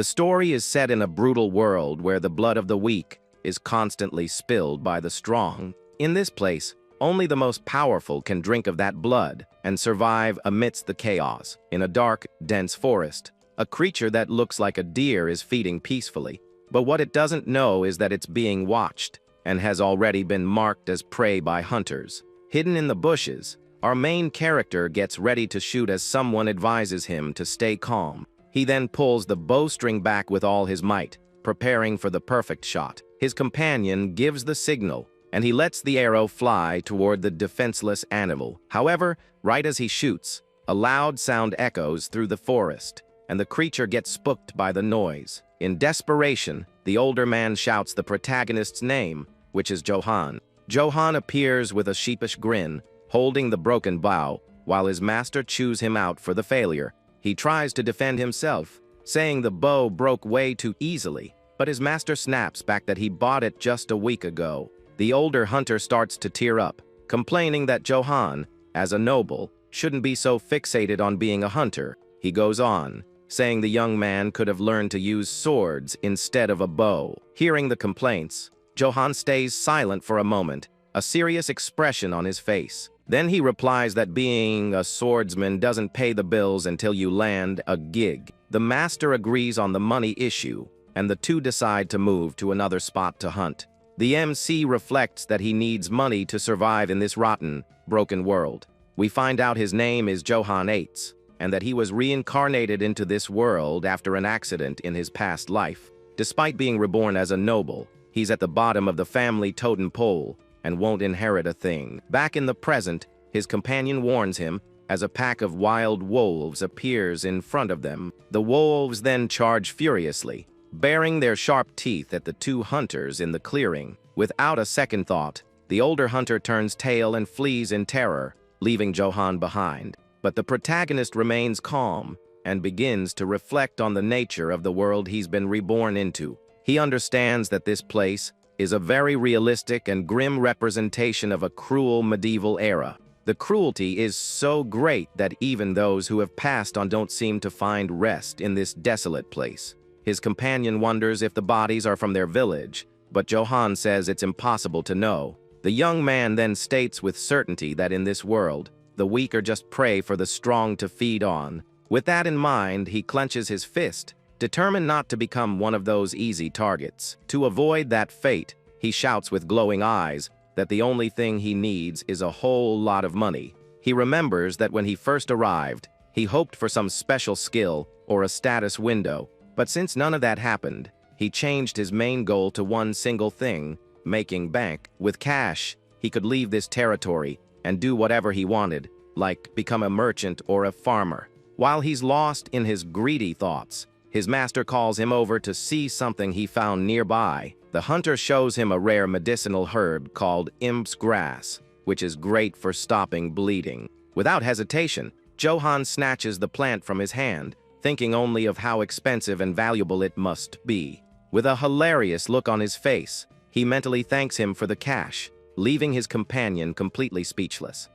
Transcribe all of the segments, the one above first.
The story is set in a brutal world where the blood of the weak is constantly spilled by the strong. In this place, only the most powerful can drink of that blood and survive amidst the chaos. In a dark, dense forest, a creature that looks like a deer is feeding peacefully, but what it doesn't know is that it's being watched and has already been marked as prey by hunters. Hidden in the bushes, our main character gets ready to shoot as someone advises him to stay calm. He then pulls the bowstring back with all his might, preparing for the perfect shot. His companion gives the signal, and he lets the arrow fly toward the defenseless animal. However, right as he shoots, a loud sound echoes through the forest, and the creature gets spooked by the noise. In desperation, the older man shouts the protagonist's name, which is Johan. Johan appears with a sheepish grin, holding the broken bow, while his master chews him out for the failure. He tries to defend himself, saying the bow broke way too easily, but his master snaps back that he bought it just a week ago. The older hunter starts to tear up, complaining that Johan, as a noble, shouldn't be so fixated on being a hunter. He goes on, saying the young man could have learned to use swords instead of a bow. Hearing the complaints, Johan stays silent for a moment, a serious expression on his face. Then he replies that being a swordsman doesn't pay the bills until you land a gig. The master agrees on the money issue, and the two decide to move to another spot to hunt. The MC reflects that he needs money to survive in this rotten, broken world. We find out his name is Johan Ates, and that he was reincarnated into this world after an accident in his past life. Despite being reborn as a noble, he's at the bottom of the family totem pole and won't inherit a thing. Back in the present, his companion warns him as a pack of wild wolves appears in front of them. The wolves then charge furiously, baring their sharp teeth at the two hunters in the clearing. Without a second thought, the older hunter turns tail and flees in terror, leaving Johan behind. But the protagonist remains calm and begins to reflect on the nature of the world he's been reborn into. He understands that this place is a very realistic and grim representation of a cruel medieval era. The cruelty is so great that even those who have passed on don't seem to find rest in this desolate place. His companion wonders if the bodies are from their village, but Johan says it's impossible to know. The young man then states with certainty that in this world, the weak are just prey for the strong to feed on. With that in mind, he clenches his fist, determined not to become one of those easy targets. To avoid that fate, he shouts with glowing eyes that the only thing he needs is a whole lot of money. He remembers that when he first arrived, he hoped for some special skill or a status window, but since none of that happened, he changed his main goal to one single thing: making bank. With cash, he could leave this territory and do whatever he wanted, like become a merchant or a farmer. While he's lost in his greedy thoughts, his master calls him over to see something he found nearby. The hunter shows him a rare medicinal herb called imp's grass, which is great for stopping bleeding. Without hesitation, Johan snatches the plant from his hand, thinking only of how expensive and valuable it must be. With a hilarious look on his face, he mentally thanks him for the cash, leaving his companion completely speechless.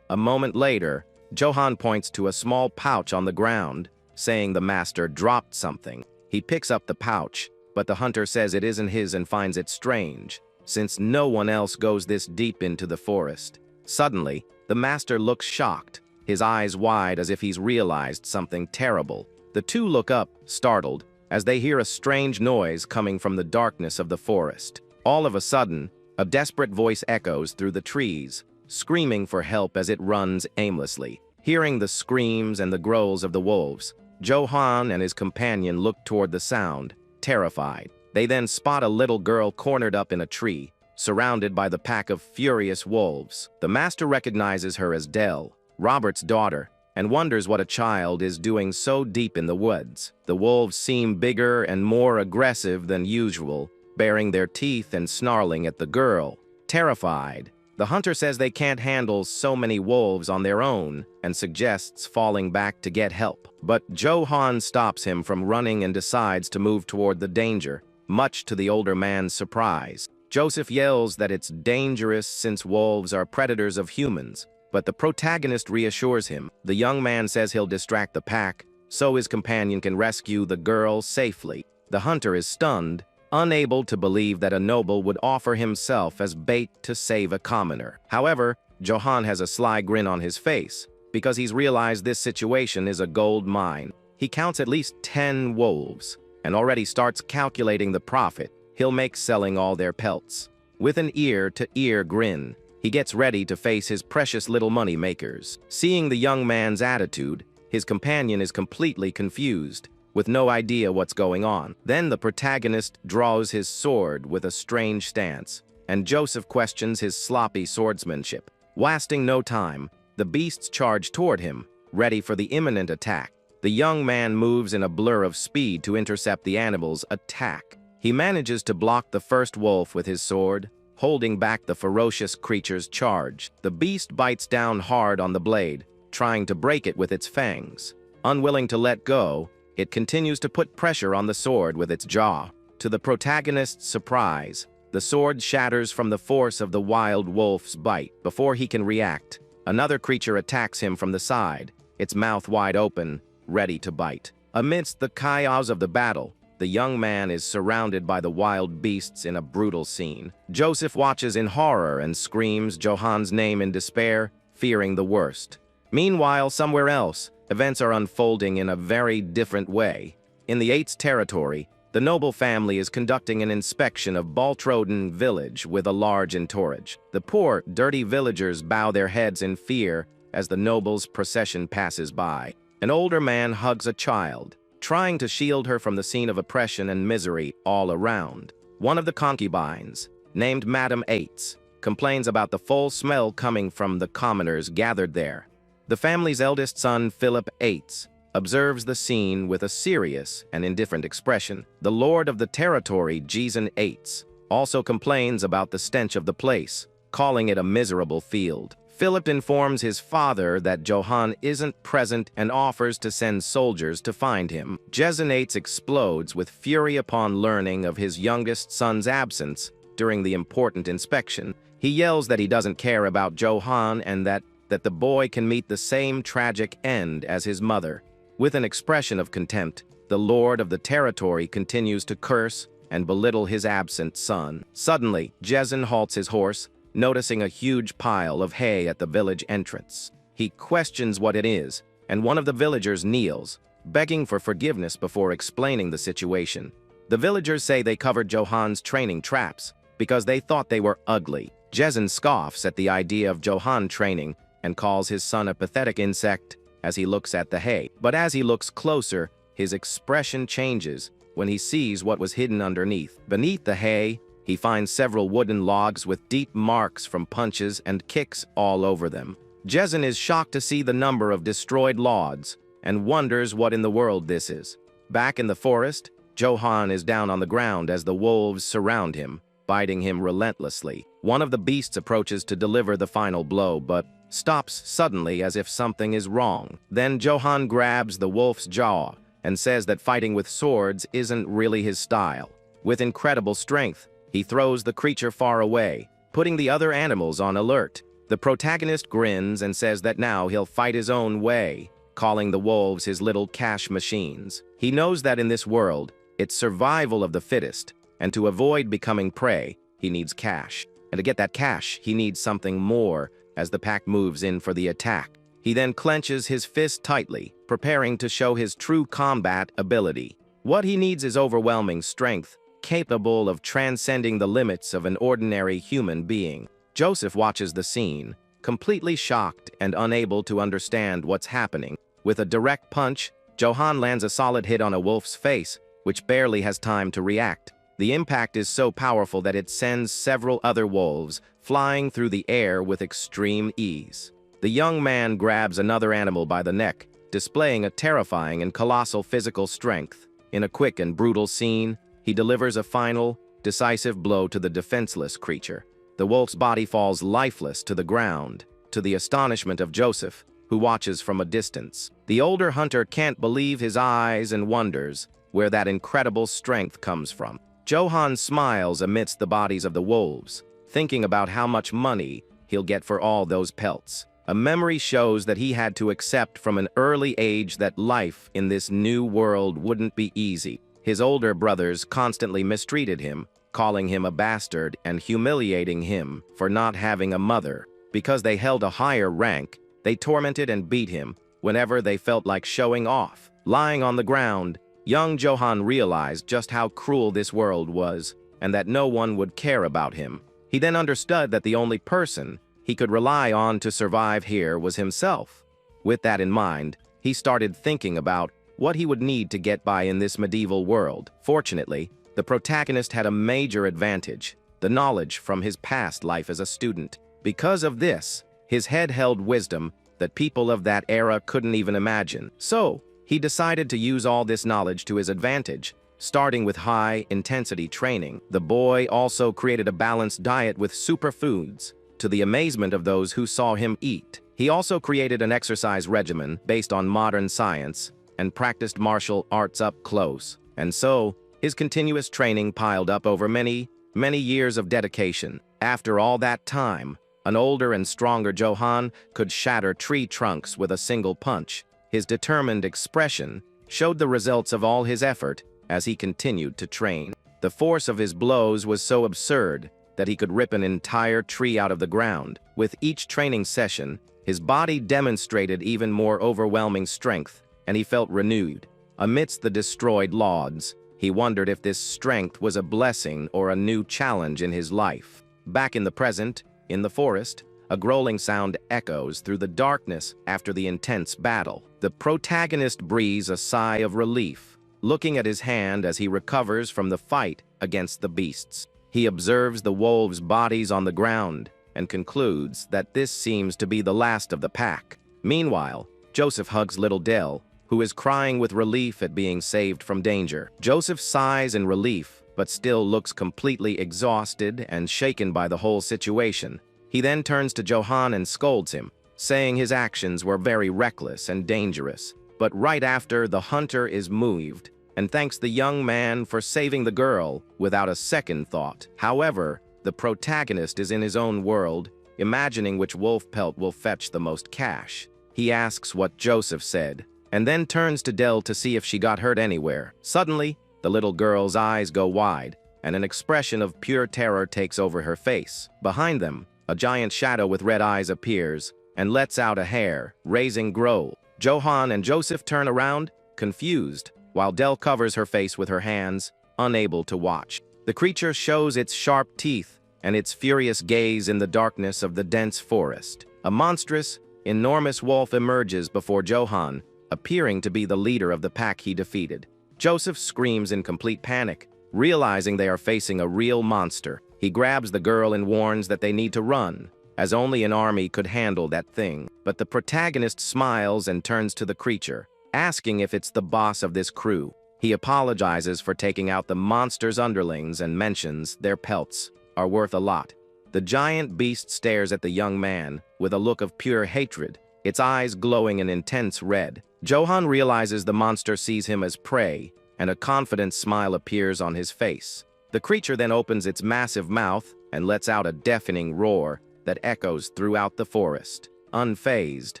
A moment later, Johan points to a small pouch on the ground, saying the master dropped something. He picks up the pouch, but the hunter says it isn't his and finds it strange, since no one else goes this deep into the forest. Suddenly, the master looks shocked, his eyes wide as if he's realized something terrible. The two look up, startled, as they hear a strange noise coming from the darkness of the forest. All of a sudden, a desperate voice echoes through the trees, screaming for help as it runs aimlessly. Hearing the screams and the growls of the wolves, Johan and his companion look toward the sound, terrified. They then spot a little girl cornered up in a tree, surrounded by the pack of furious wolves. The master recognizes her as Dell, Robert's daughter, and wonders what a child is doing so deep in the woods. The wolves seem bigger and more aggressive than usual, baring their teeth and snarling at the girl. Terrified, the hunter says they can't handle so many wolves on their own and suggests falling back to get help. But Johan stops him from running and decides to move toward the danger, much to the older man's surprise. Joseph yells that it's dangerous since wolves are predators of humans, but the protagonist reassures him. The young man says he'll distract the pack, so his companion can rescue the girl safely. The hunter is stunned, unable to believe that a noble would offer himself as bait to save a commoner. However, Johan has a sly grin on his face, because he's realized this situation is a gold mine. He counts at least 10 wolves, and already starts calculating the profit he'll make selling all their pelts. With an ear-to-ear grin, he gets ready to face his precious little money makers. Seeing the young man's attitude, his companion is completely confused, with no idea what's going on. Then the protagonist draws his sword with a strange stance, and Joseph questions his sloppy swordsmanship. Wasting no time, the beasts charge toward him, ready for the imminent attack. The young man moves in a blur of speed to intercept the animal's attack. He manages to block the first wolf with his sword, holding back the ferocious creature's charge. The beast bites down hard on the blade, trying to break it with its fangs. Unwilling to let go, it continues to put pressure on the sword with its jaw. To the protagonist's surprise, the sword shatters from the force of the wild wolf's bite. Before he can react, another creature attacks him from the side, its mouth wide open, ready to bite. Amidst the chaos of the battle, the young man is surrounded by the wild beasts in a brutal scene. Joseph watches in horror and screams Johan's name in despair, fearing the worst. Meanwhile, somewhere else, events are unfolding in a very different way. In the Eights territory, the noble family is conducting an inspection of Baltroden village with a large entourage. The poor, dirty villagers bow their heads in fear as the noble's procession passes by. An older man hugs a child, trying to shield her from the scene of oppression and misery all around. One of the concubines, named Madame Eights, complains about the foul smell coming from the commoners gathered there. The family's eldest son, Philip Eights, observes the scene with a serious and indifferent expression. The lord of the territory, Jason Eights, also complains about the stench of the place, calling it a miserable field. Philip informs his father that Johan isn't present and offers to send soldiers to find him. Jason Eights explodes with fury upon learning of his youngest son's absence during the important inspection. He yells that he doesn't care about Johan and that the boy can meet the same tragic end as his mother. With an expression of contempt, the lord of the territory continues to curse and belittle his absent son. Suddenly, Jason halts his horse, noticing a huge pile of hay at the village entrance. He questions what it is, and one of the villagers kneels, begging for forgiveness before explaining the situation. The villagers say they covered Johan's training traps because they thought they were ugly. Jason scoffs at the idea of Johan training and calls his son a pathetic insect as he looks at the hay. But as he looks closer, his expression changes when he sees what was hidden underneath. Beneath the hay, he finds several wooden logs with deep marks from punches and kicks all over them. Jason is shocked to see the number of destroyed logs and wonders what in the world this is. Back in the forest, Johan is down on the ground as the wolves surround him, biting him relentlessly. One of the beasts approaches to deliver the final blow, but stops suddenly as if something is wrong. Then Johan grabs the wolf's jaw and says that fighting with swords isn't really his style. With incredible strength, he throws the creature far away, putting the other animals on alert. The protagonist grins and says that now he'll fight his own way, calling the wolves his little cash machines. He knows that in this world, it's survival of the fittest, and to avoid becoming prey, he needs cash. And to get that cash, he needs something more as the pack moves in for the attack. He then clenches his fist tightly, preparing to show his true combat ability. What he needs is overwhelming strength, capable of transcending the limits of an ordinary human being. Joseph watches the scene, completely shocked and unable to understand what's happening. With a direct punch, Johan lands a solid hit on a wolf's face, which barely has time to react. The impact is so powerful that it sends several other wolves flying through the air with extreme ease. The young man grabs another animal by the neck, displaying a terrifying and colossal physical strength. In a quick and brutal scene, he delivers a final, decisive blow to the defenseless creature. The wolf's body falls lifeless to the ground, to the astonishment of Joseph, who watches from a distance. The older hunter can't believe his eyes and wonders where that incredible strength comes from. Johan smiles amidst the bodies of the wolves, thinking about how much money he'll get for all those pelts. A memory shows that he had to accept from an early age that life in this new world wouldn't be easy. His older brothers constantly mistreated him, calling him a bastard and humiliating him for not having a mother. Because they held a higher rank, they tormented and beat him whenever they felt like showing off. Lying on the ground, young Johan realized just how cruel this world was and that no one would care about him. He then understood that the only person he could rely on to survive here was himself. With that in mind, he started thinking about what he would need to get by in this medieval world. Fortunately, the protagonist had a major advantage: the knowledge from his past life as a student. Because of this, his head held wisdom that people of that era couldn't even imagine. So, he decided to use all this knowledge to his advantage, starting with high-intensity training. The boy also created a balanced diet with superfoods, to the amazement of those who saw him eat. He also created an exercise regimen based on modern science and practiced martial arts up close. And so, his continuous training piled up over many years of dedication. After all that time, an older and stronger Johan could shatter tree trunks with a single punch. His determined expression showed the results of all his effort as he continued to train. The force of his blows was so absurd that he could rip an entire tree out of the ground. With each training session, his body demonstrated even more overwhelming strength, and he felt renewed. Amidst the destroyed logs, he wondered if this strength was a blessing or a new challenge in his life. Back in the present, in the forest, a growling sound echoes through the darkness after the intense battle. The protagonist breathes a sigh of relief, looking at his hand as he recovers from the fight against the beasts. He observes the wolves' bodies on the ground and concludes that this seems to be the last of the pack. Meanwhile, Joseph hugs little Dell, who is crying with relief at being saved from danger. Joseph sighs in relief, but still looks completely exhausted and shaken by the whole situation. He then turns to Johan and scolds him, saying his actions were very reckless and dangerous. But right after, the hunter is moved and thanks the young man for saving the girl without a second thought. However, the protagonist is in his own world, imagining which wolf pelt will fetch the most cash. He asks what Joseph said, and then turns to Dell to see if she got hurt anywhere. Suddenly, the little girl's eyes go wide, and an expression of pure terror takes over her face. Behind them, a giant shadow with red eyes appears and lets out a hair-raising growl. Johan and Joseph turn around, confused, while Dell covers her face with her hands, unable to watch. The creature shows its sharp teeth and its furious gaze in the darkness of the dense forest. A monstrous, enormous wolf emerges before Johan, appearing to be the leader of the pack he defeated. Joseph screams in complete panic, realizing they are facing a real monster. He grabs the girl and warns that they need to run, as only an army could handle that thing. But the protagonist smiles and turns to the creature, asking if it's the boss of this crew. He apologizes for taking out the monster's underlings and mentions their pelts are worth a lot. The giant beast stares at the young man with a look of pure hatred, its eyes glowing an intense red. Johan realizes the monster sees him as prey, and a confident smile appears on his face. The creature then opens its massive mouth and lets out a deafening roar that echoes throughout the forest. Unfazed,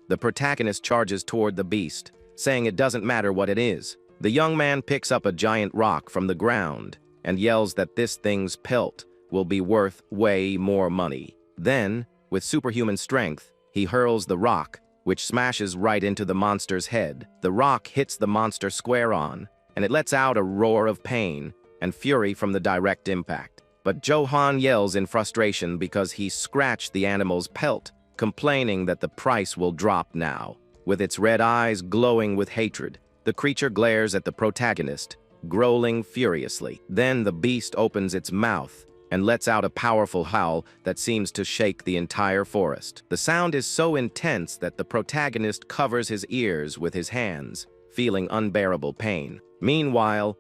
the protagonist charges toward the beast, saying it doesn't matter what it is. The young man picks up a giant rock from the ground and yells that this thing's pelt will be worth way more money. Then, with superhuman strength, he hurls the rock, which smashes right into the monster's head. The rock hits the monster square on, and it lets out a roar of pain and fury from the direct impact. But Johan yells in frustration because he scratched the animal's pelt, complaining that the price will drop now. With its red eyes glowing with hatred, the creature glares at the protagonist, growling furiously. Then the beast opens its mouth and lets out a powerful howl that seems to shake the entire forest. The sound is so intense that the protagonist covers his ears with his hands, feeling unbearable pain. Meanwhile,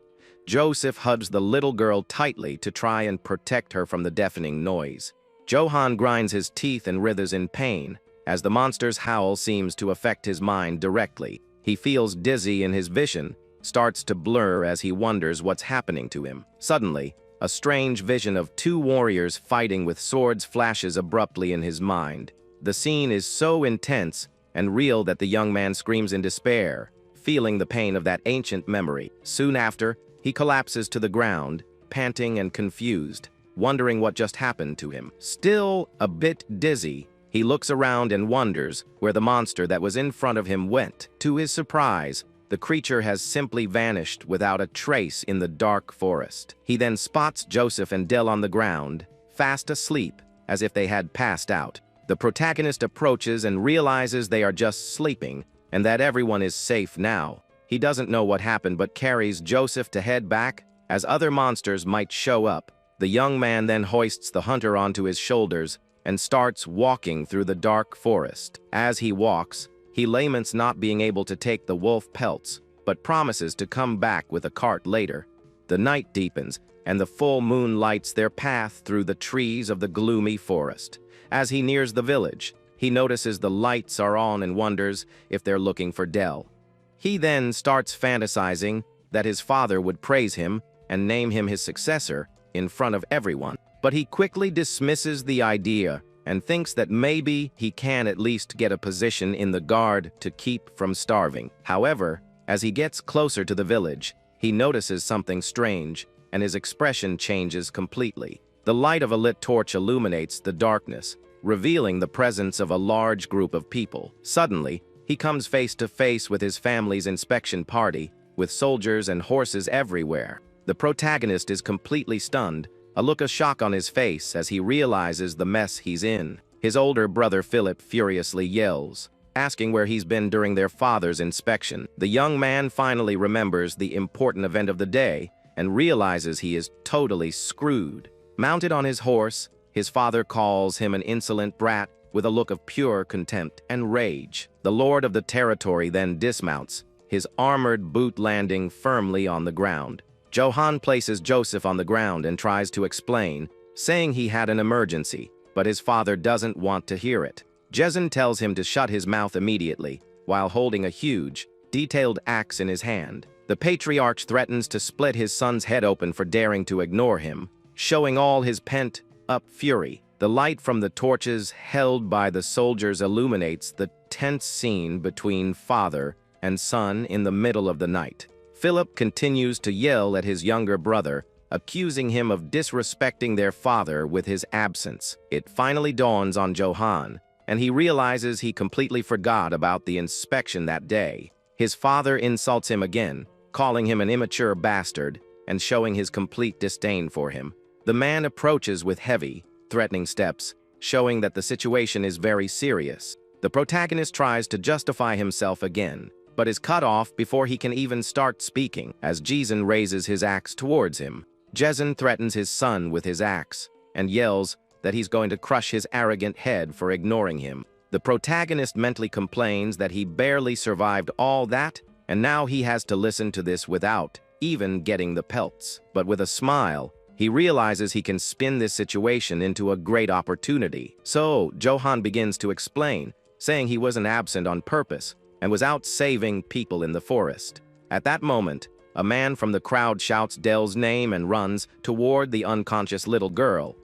Joseph hugs the little girl tightly to try and protect her from the deafening noise. Johan grinds his teeth and writhes in pain, as the monster's howl seems to affect his mind directly. He feels dizzy and his vision starts to blur as he wonders what's happening to him. Suddenly, a strange vision of two warriors fighting with swords flashes abruptly in his mind. The scene is so intense and real that the young man screams in despair, feeling the pain of that ancient memory. Soon after, he collapses to the ground, panting and confused, wondering what just happened to him. Still a bit dizzy, he looks around and wonders where the monster that was in front of him went. To his surprise, the creature has simply vanished without a trace in the dark forest. He then spots Joseph and Dell on the ground, fast asleep, as if they had passed out. The protagonist approaches and realizes they are just sleeping and that everyone is safe now. He doesn't know what happened but carries Joseph to head back, as other monsters might show up. The young man then hoists the hunter onto his shoulders and starts walking through the dark forest. As he walks, he laments not being able to take the wolf pelts, but promises to come back with a cart later. The night deepens, and the full moon lights their path through the trees of the gloomy forest. As he nears the village, he notices the lights are on and wonders if they're looking for Dell. He then starts fantasizing that his father would praise him and name him his successor in front of everyone. But he quickly dismisses the idea and thinks that maybe he can at least get a position in the guard to keep from starving. However, as he gets closer to the village, he notices something strange, and his expression changes completely. The light of a lit torch illuminates the darkness, revealing the presence of a large group of people. Suddenly, he comes face to face with his family's inspection party, with soldiers and horses everywhere. The protagonist is completely stunned, a look of shock on his face as he realizes the mess he's in. His older brother Philip furiously yells, asking where he's been during their father's inspection. The young man finally remembers the important event of the day and realizes he is totally screwed. Mounted on his horse, his father calls him an insolent brat with a look of pure contempt and rage. The lord of the territory then dismounts, his armored boot landing firmly on the ground. Johan places Joseph on the ground and tries to explain, saying he had an emergency, but his father doesn't want to hear it. Jezin tells him to shut his mouth immediately, while holding a huge, detailed axe in his hand. The patriarch threatens to split his son's head open for daring to ignore him, showing all his pent-up fury. The light from the torches held by the soldiers illuminates the tense scene between father and son in the middle of the night. Philip continues to yell at his younger brother, accusing him of disrespecting their father with his absence. It finally dawns on Johan, and he realizes he completely forgot about the inspection that day. His father insults him again, calling him an immature bastard and showing his complete disdain for him. The man approaches with heavy, threatening steps, showing that the situation is very serious. The protagonist tries to justify himself again, but is cut off before he can even start speaking, as Jezin raises his axe towards him. Jezin threatens his son with his axe, and yells that he's going to crush his arrogant head for ignoring him. The protagonist mentally complains that he barely survived all that, and now he has to listen to this without even getting the pelts. But with a smile, he realizes he can spin this situation into a great opportunity. So, Johan begins to explain, saying he wasn't absent on purpose, and was out saving people in the forest. At that moment, a man from the crowd shouts Dell's name and runs toward the unconscious little girl.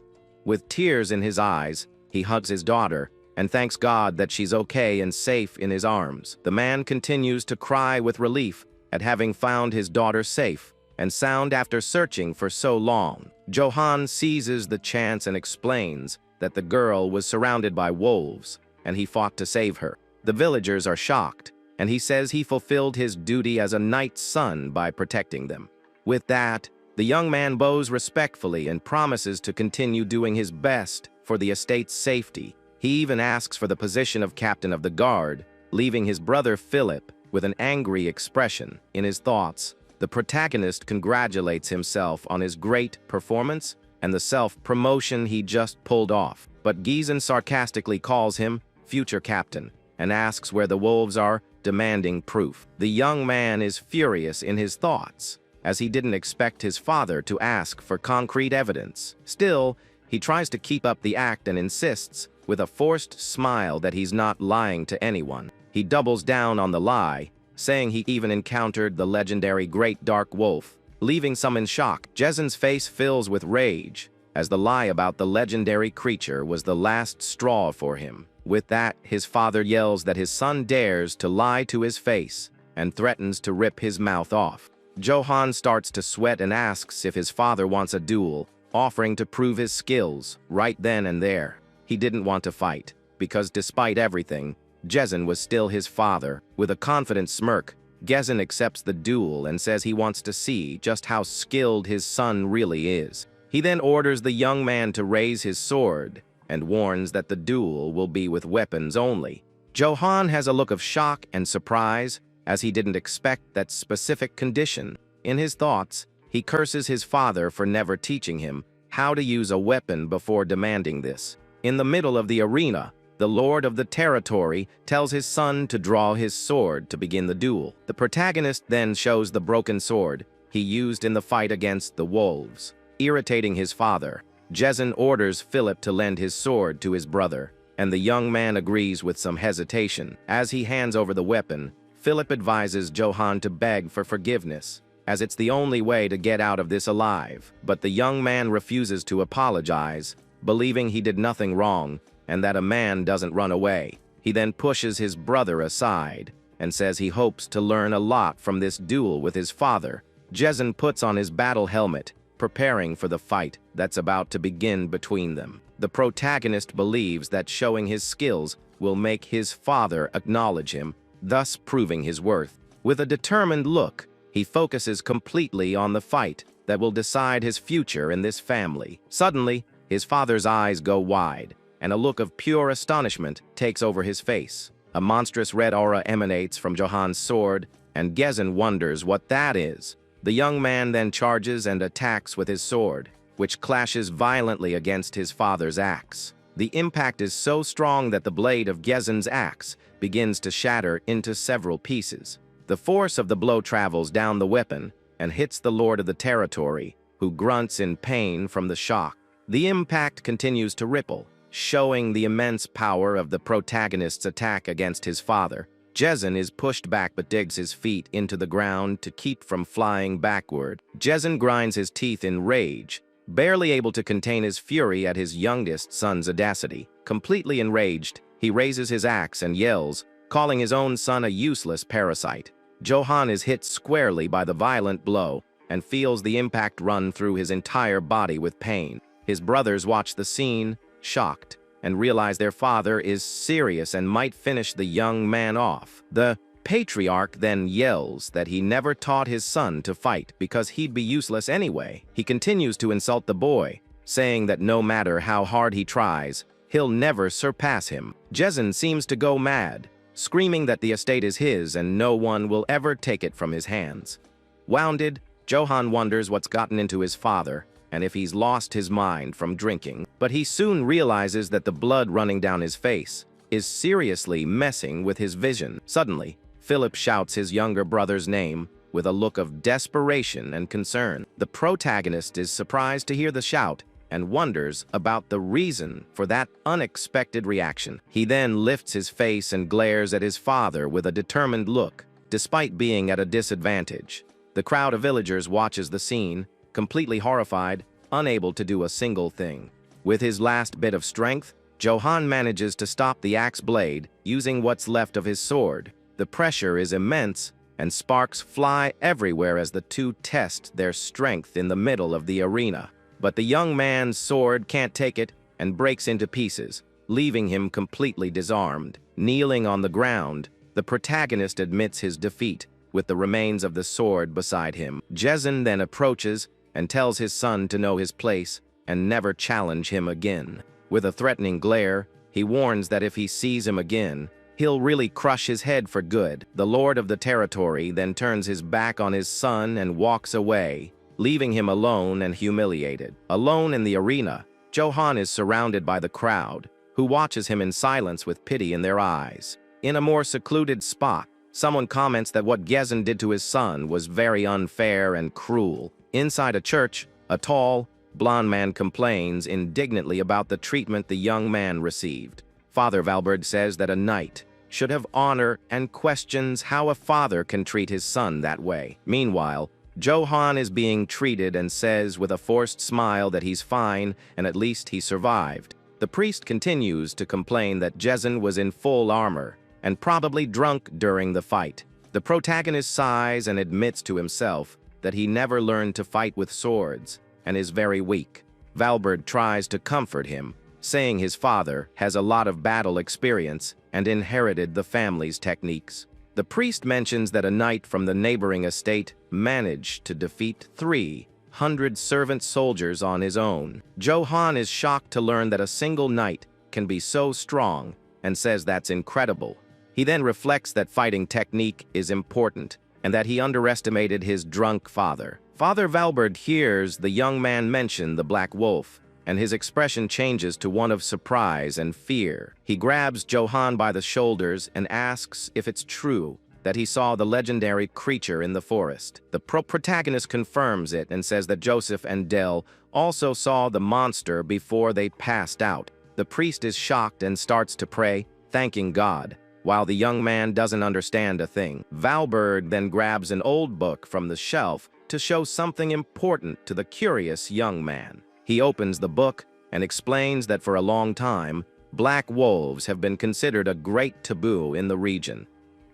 With tears in his eyes, he hugs his daughter and thanks God that she's okay and safe in his arms. The man continues to cry with relief at having found his daughter safe and sound after searching for so long. Johan seizes the chance and explains that the girl was surrounded by wolves and he fought to save her. The villagers are shocked, and he says he fulfilled his duty as a knight's son by protecting them. With that, the young man bows respectfully and promises to continue doing his best for the estate's safety. He even asks for the position of captain of the guard, leaving his brother Philip with an angry expression. In his thoughts, the protagonist congratulates himself on his great performance and the self-promotion he just pulled off. But Jezin sarcastically calls him future captain and asks where the wolves are, demanding proof. The young man is furious in his thoughts, as he didn't expect his father to ask for concrete evidence. Still, he tries to keep up the act and insists, with a forced smile, that he's not lying to anyone. He doubles down on the lie, saying he even encountered the legendary Great Dark Wolf, leaving some in shock. Jezin's face fills with rage, as the lie about the legendary creature was the last straw for him. With that, his father yells that his son dares to lie to his face and threatens to rip his mouth off. Johan starts to sweat and asks if his father wants a duel, offering to prove his skills right then and there. He didn't want to fight, because despite everything, Gezin was still his father. With a confident smirk, Gezin accepts the duel and says he wants to see just how skilled his son really is. He then orders the young man to raise his sword and warns that the duel will be with weapons only. Johan has a look of shock and surprise, as he didn't expect that specific condition. In his thoughts, he curses his father for never teaching him how to use a weapon before demanding this. In the middle of the arena, the lord of the territory tells his son to draw his sword to begin the duel. The protagonist then shows the broken sword he used in the fight against the wolves. Irritating his father, Gezin orders Philip to lend his sword to his brother, and the young man agrees with some hesitation. As he hands over the weapon, Philip advises Johan to beg for forgiveness, as it's the only way to get out of this alive. But the young man refuses to apologize, believing he did nothing wrong and that a man doesn't run away. He then pushes his brother aside and says he hopes to learn a lot from this duel with his father. Gezin puts on his battle helmet, preparing for the fight that's about to begin between them. The protagonist believes that showing his skills will make his father acknowledge him, thus proving his worth. With a determined look, he focuses completely on the fight that will decide his future in this family. Suddenly, his father's eyes go wide, and a look of pure astonishment takes over his face. A monstrous red aura emanates from Johan's sword, and Gezin wonders what that is. The young man then charges and attacks with his sword, which clashes violently against his father's axe. The impact is so strong that the blade of Gezin's axe begins to shatter into several pieces. The force of the blow travels down the weapon and hits the lord of the territory, who grunts in pain from the shock. The impact continues to ripple, showing the immense power of the protagonist's attack against his father. Gezin is pushed back but digs his feet into the ground to keep from flying backward. Gezin grinds his teeth in rage, barely able to contain his fury at his youngest son's audacity. Completely enraged, he raises his axe and yells, calling his own son a useless parasite. Johan is hit squarely by the violent blow and feels the impact run through his entire body with pain. His brothers watch the scene, shocked, and realize their father is serious and might finish the young man off. The patriarch then yells that he never taught his son to fight because he'd be useless anyway. He continues to insult the boy, saying that no matter how hard he tries, he'll never surpass him. Gezin seems to go mad, screaming that the estate is his and no one will ever take it from his hands. Wounded, Johan wonders what's gotten into his father and if he's lost his mind from drinking, but he soon realizes that the blood running down his face is seriously messing with his vision. Suddenly, Philip shouts his younger brother's name with a look of desperation and concern. The protagonist is surprised to hear the shout and wonders about the reason for that unexpected reaction. He then lifts his face and glares at his father with a determined look, despite being at a disadvantage. The crowd of villagers watches the scene, completely horrified, unable to do a single thing. With his last bit of strength, Johan manages to stop the axe blade using what's left of his sword. The pressure is immense, and sparks fly everywhere as the two test their strength in the middle of the arena. But the young man's sword can't take it and breaks into pieces, leaving him completely disarmed. Kneeling on the ground, the protagonist admits his defeat, with the remains of the sword beside him. Gezin then approaches and tells his son to know his place and never challenge him again. With a threatening glare, he warns that if he sees him again, he'll really crush his head for good. The lord of the territory then turns his back on his son and walks away, leaving him alone and humiliated. Alone in the arena, Johan is surrounded by the crowd, who watches him in silence with pity in their eyes. In a more secluded spot, someone comments that what Gezin did to his son was very unfair and cruel. Inside a church, a tall, blond man complains indignantly about the treatment the young man received. Father Valberg says that a knight should have honor and questions how a father can treat his son that way. Meanwhile, Johan is being treated and says with a forced smile that he's fine and at least he survived. The The priest continues to complain that Jezin was in full armor and probably drunk during the fight. The protagonist sighs and admits to himself that he never learned to fight with swords and is very weak. Valberd tries to comfort him, saying his father has a lot of battle experience and inherited the family's techniques. The priest mentions that a knight from the neighboring estate managed to defeat 300 servant soldiers on his own. Johan is shocked to learn that a single knight can be so strong and says that's incredible. He then reflects that fighting technique is important and that he underestimated his drunk father. Father Valberd hears the young man mention the Black Wolf, and his expression changes to one of surprise and fear. He grabs Johan by the shoulders and asks if it's true that he saw the legendary creature in the forest. The protagonist confirms it and says that Joseph and Del also saw the monster before they passed out. The priest is shocked and starts to pray, thanking God, while the young man doesn't understand a thing. Valberd then grabs an old book from the shelf to show something important to the curious young man. He opens the book and explains that for a long time, black wolves have been considered a great taboo in the region.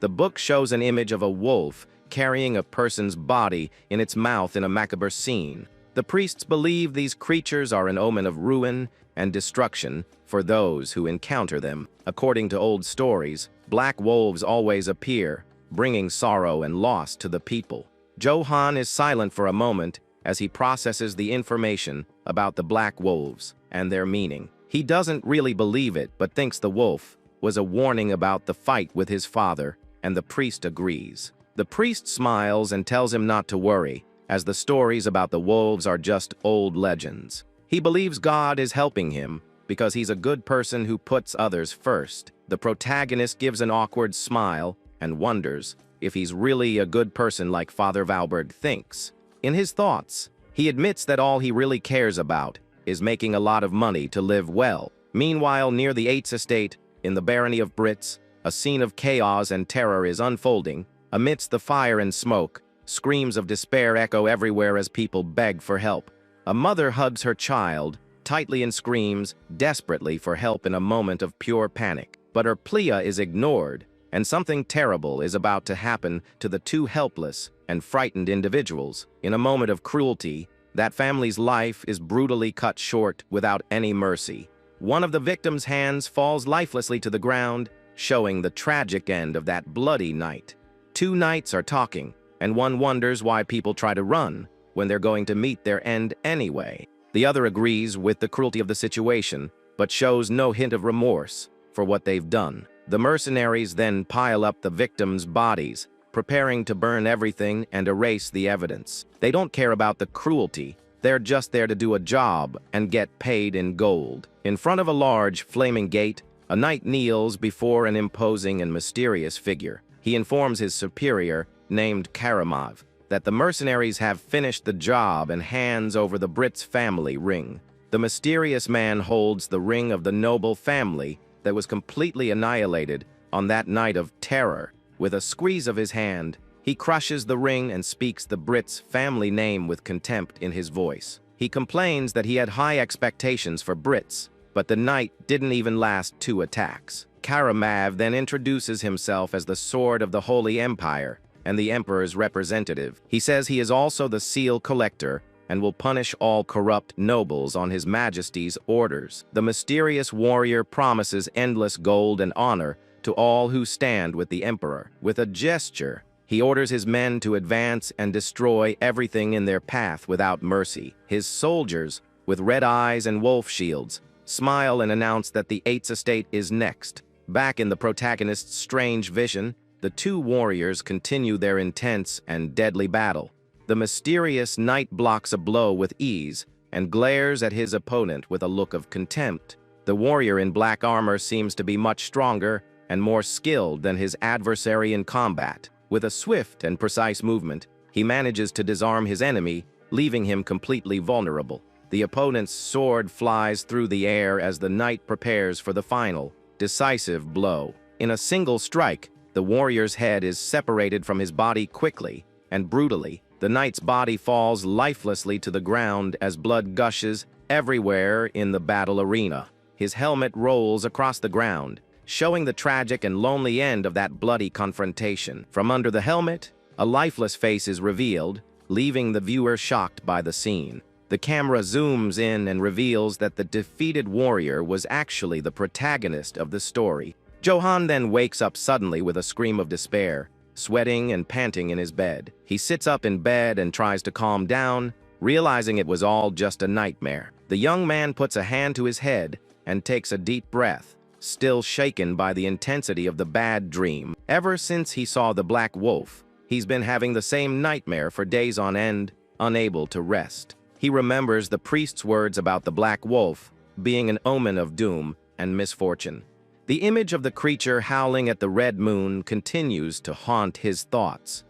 The book shows an image of a wolf carrying a person's body in its mouth in a macabre scene. The priests believe these creatures are an omen of ruin and destruction for those who encounter them. According to old stories, black wolves always appear, bringing sorrow and loss to the people. Johan is silent for a moment as he processes the information about the black wolves and their meaning. He doesn't really believe it, but thinks the wolf was a warning about the fight with his father, and the priest agrees. The priest smiles and tells him not to worry, as the stories about the wolves are just old legends. He believes God is helping him because he's a good person who puts others first. The protagonist gives an awkward smile and wonders if he's really a good person like Father Valberd thinks. In his thoughts, he admits that all he really cares about is making a lot of money to live well. Meanwhile, near the Eights Estate, in the barony of Brits, a scene of chaos and terror is unfolding. Amidst the fire and smoke, screams of despair echo everywhere as people beg for help. A mother hugs her child tightly and screams desperately for help in a moment of pure panic. But her plea is ignored, and something terrible is about to happen to the two helpless and frightened individuals. In a moment of cruelty, that family's life is brutally cut short without any mercy. One of the victims' hands falls lifelessly to the ground, showing the tragic end of that bloody night. Two knights are talking, and one wonders why people try to run when they're going to meet their end anyway. The other agrees with the cruelty of the situation, but shows no hint of remorse for what they've done. The mercenaries then pile up the victims' bodies, preparing to burn everything and erase the evidence. They don't care about the cruelty. They're just there to do a job and get paid in gold. In front of a large, flaming gate, a knight kneels before an imposing and mysterious figure. He informs his superior, named Karamov, that the mercenaries have finished the job and hands over the Brits family ring. The mysterious man holds the ring of the noble family that was completely annihilated on that night of terror. With a squeeze of his hand, he crushes the ring and speaks the Brits' family name with contempt in his voice. He complains that he had high expectations for Brits, but the knight didn't even last 2 attacks. Karamov then introduces himself as the Sword of the Holy Empire and the Emperor's representative. He says he is also the seal collector and will punish all corrupt nobles on His Majesty's orders. The mysterious warrior promises endless gold and honor to all who stand with the Emperor. With a gesture, he orders his men to advance and destroy everything in their path without mercy. His soldiers, with red eyes and wolf shields, smile and announce that the Eights Estate is next. Back in the protagonist's strange vision, the two warriors continue their intense and deadly battle. The mysterious knight blocks a blow with ease and glares at his opponent with a look of contempt. The warrior in black armor seems to be much stronger and more skilled than his adversary in combat. With a swift and precise movement, he manages to disarm his enemy, leaving him completely vulnerable. The opponent's sword flies through the air as the knight prepares for the final, decisive blow. In a single strike, the warrior's head is separated from his body quickly and brutally. The knight's body falls lifelessly to the ground as blood gushes everywhere in the battle arena. his helmet rolls across the ground, showing the tragic and lonely end of that bloody confrontation. From under the helmet, a lifeless face is revealed, leaving the viewer shocked by the scene. The camera zooms in and reveals that the defeated warrior was actually the protagonist of the story. Johan then wakes up suddenly with a scream of despair, sweating and panting in his bed. He sits up in bed and tries to calm down, realizing it was all just a nightmare. The young man puts a hand to his head and takes a deep breath, still shaken by the intensity of the bad dream. Ever since he saw the black wolf, he's been having the same nightmare for days on end, unable to rest. He remembers the priest's words about the black wolf being an omen of doom and misfortune. The image of the creature howling at the red moon continues to haunt his thoughts.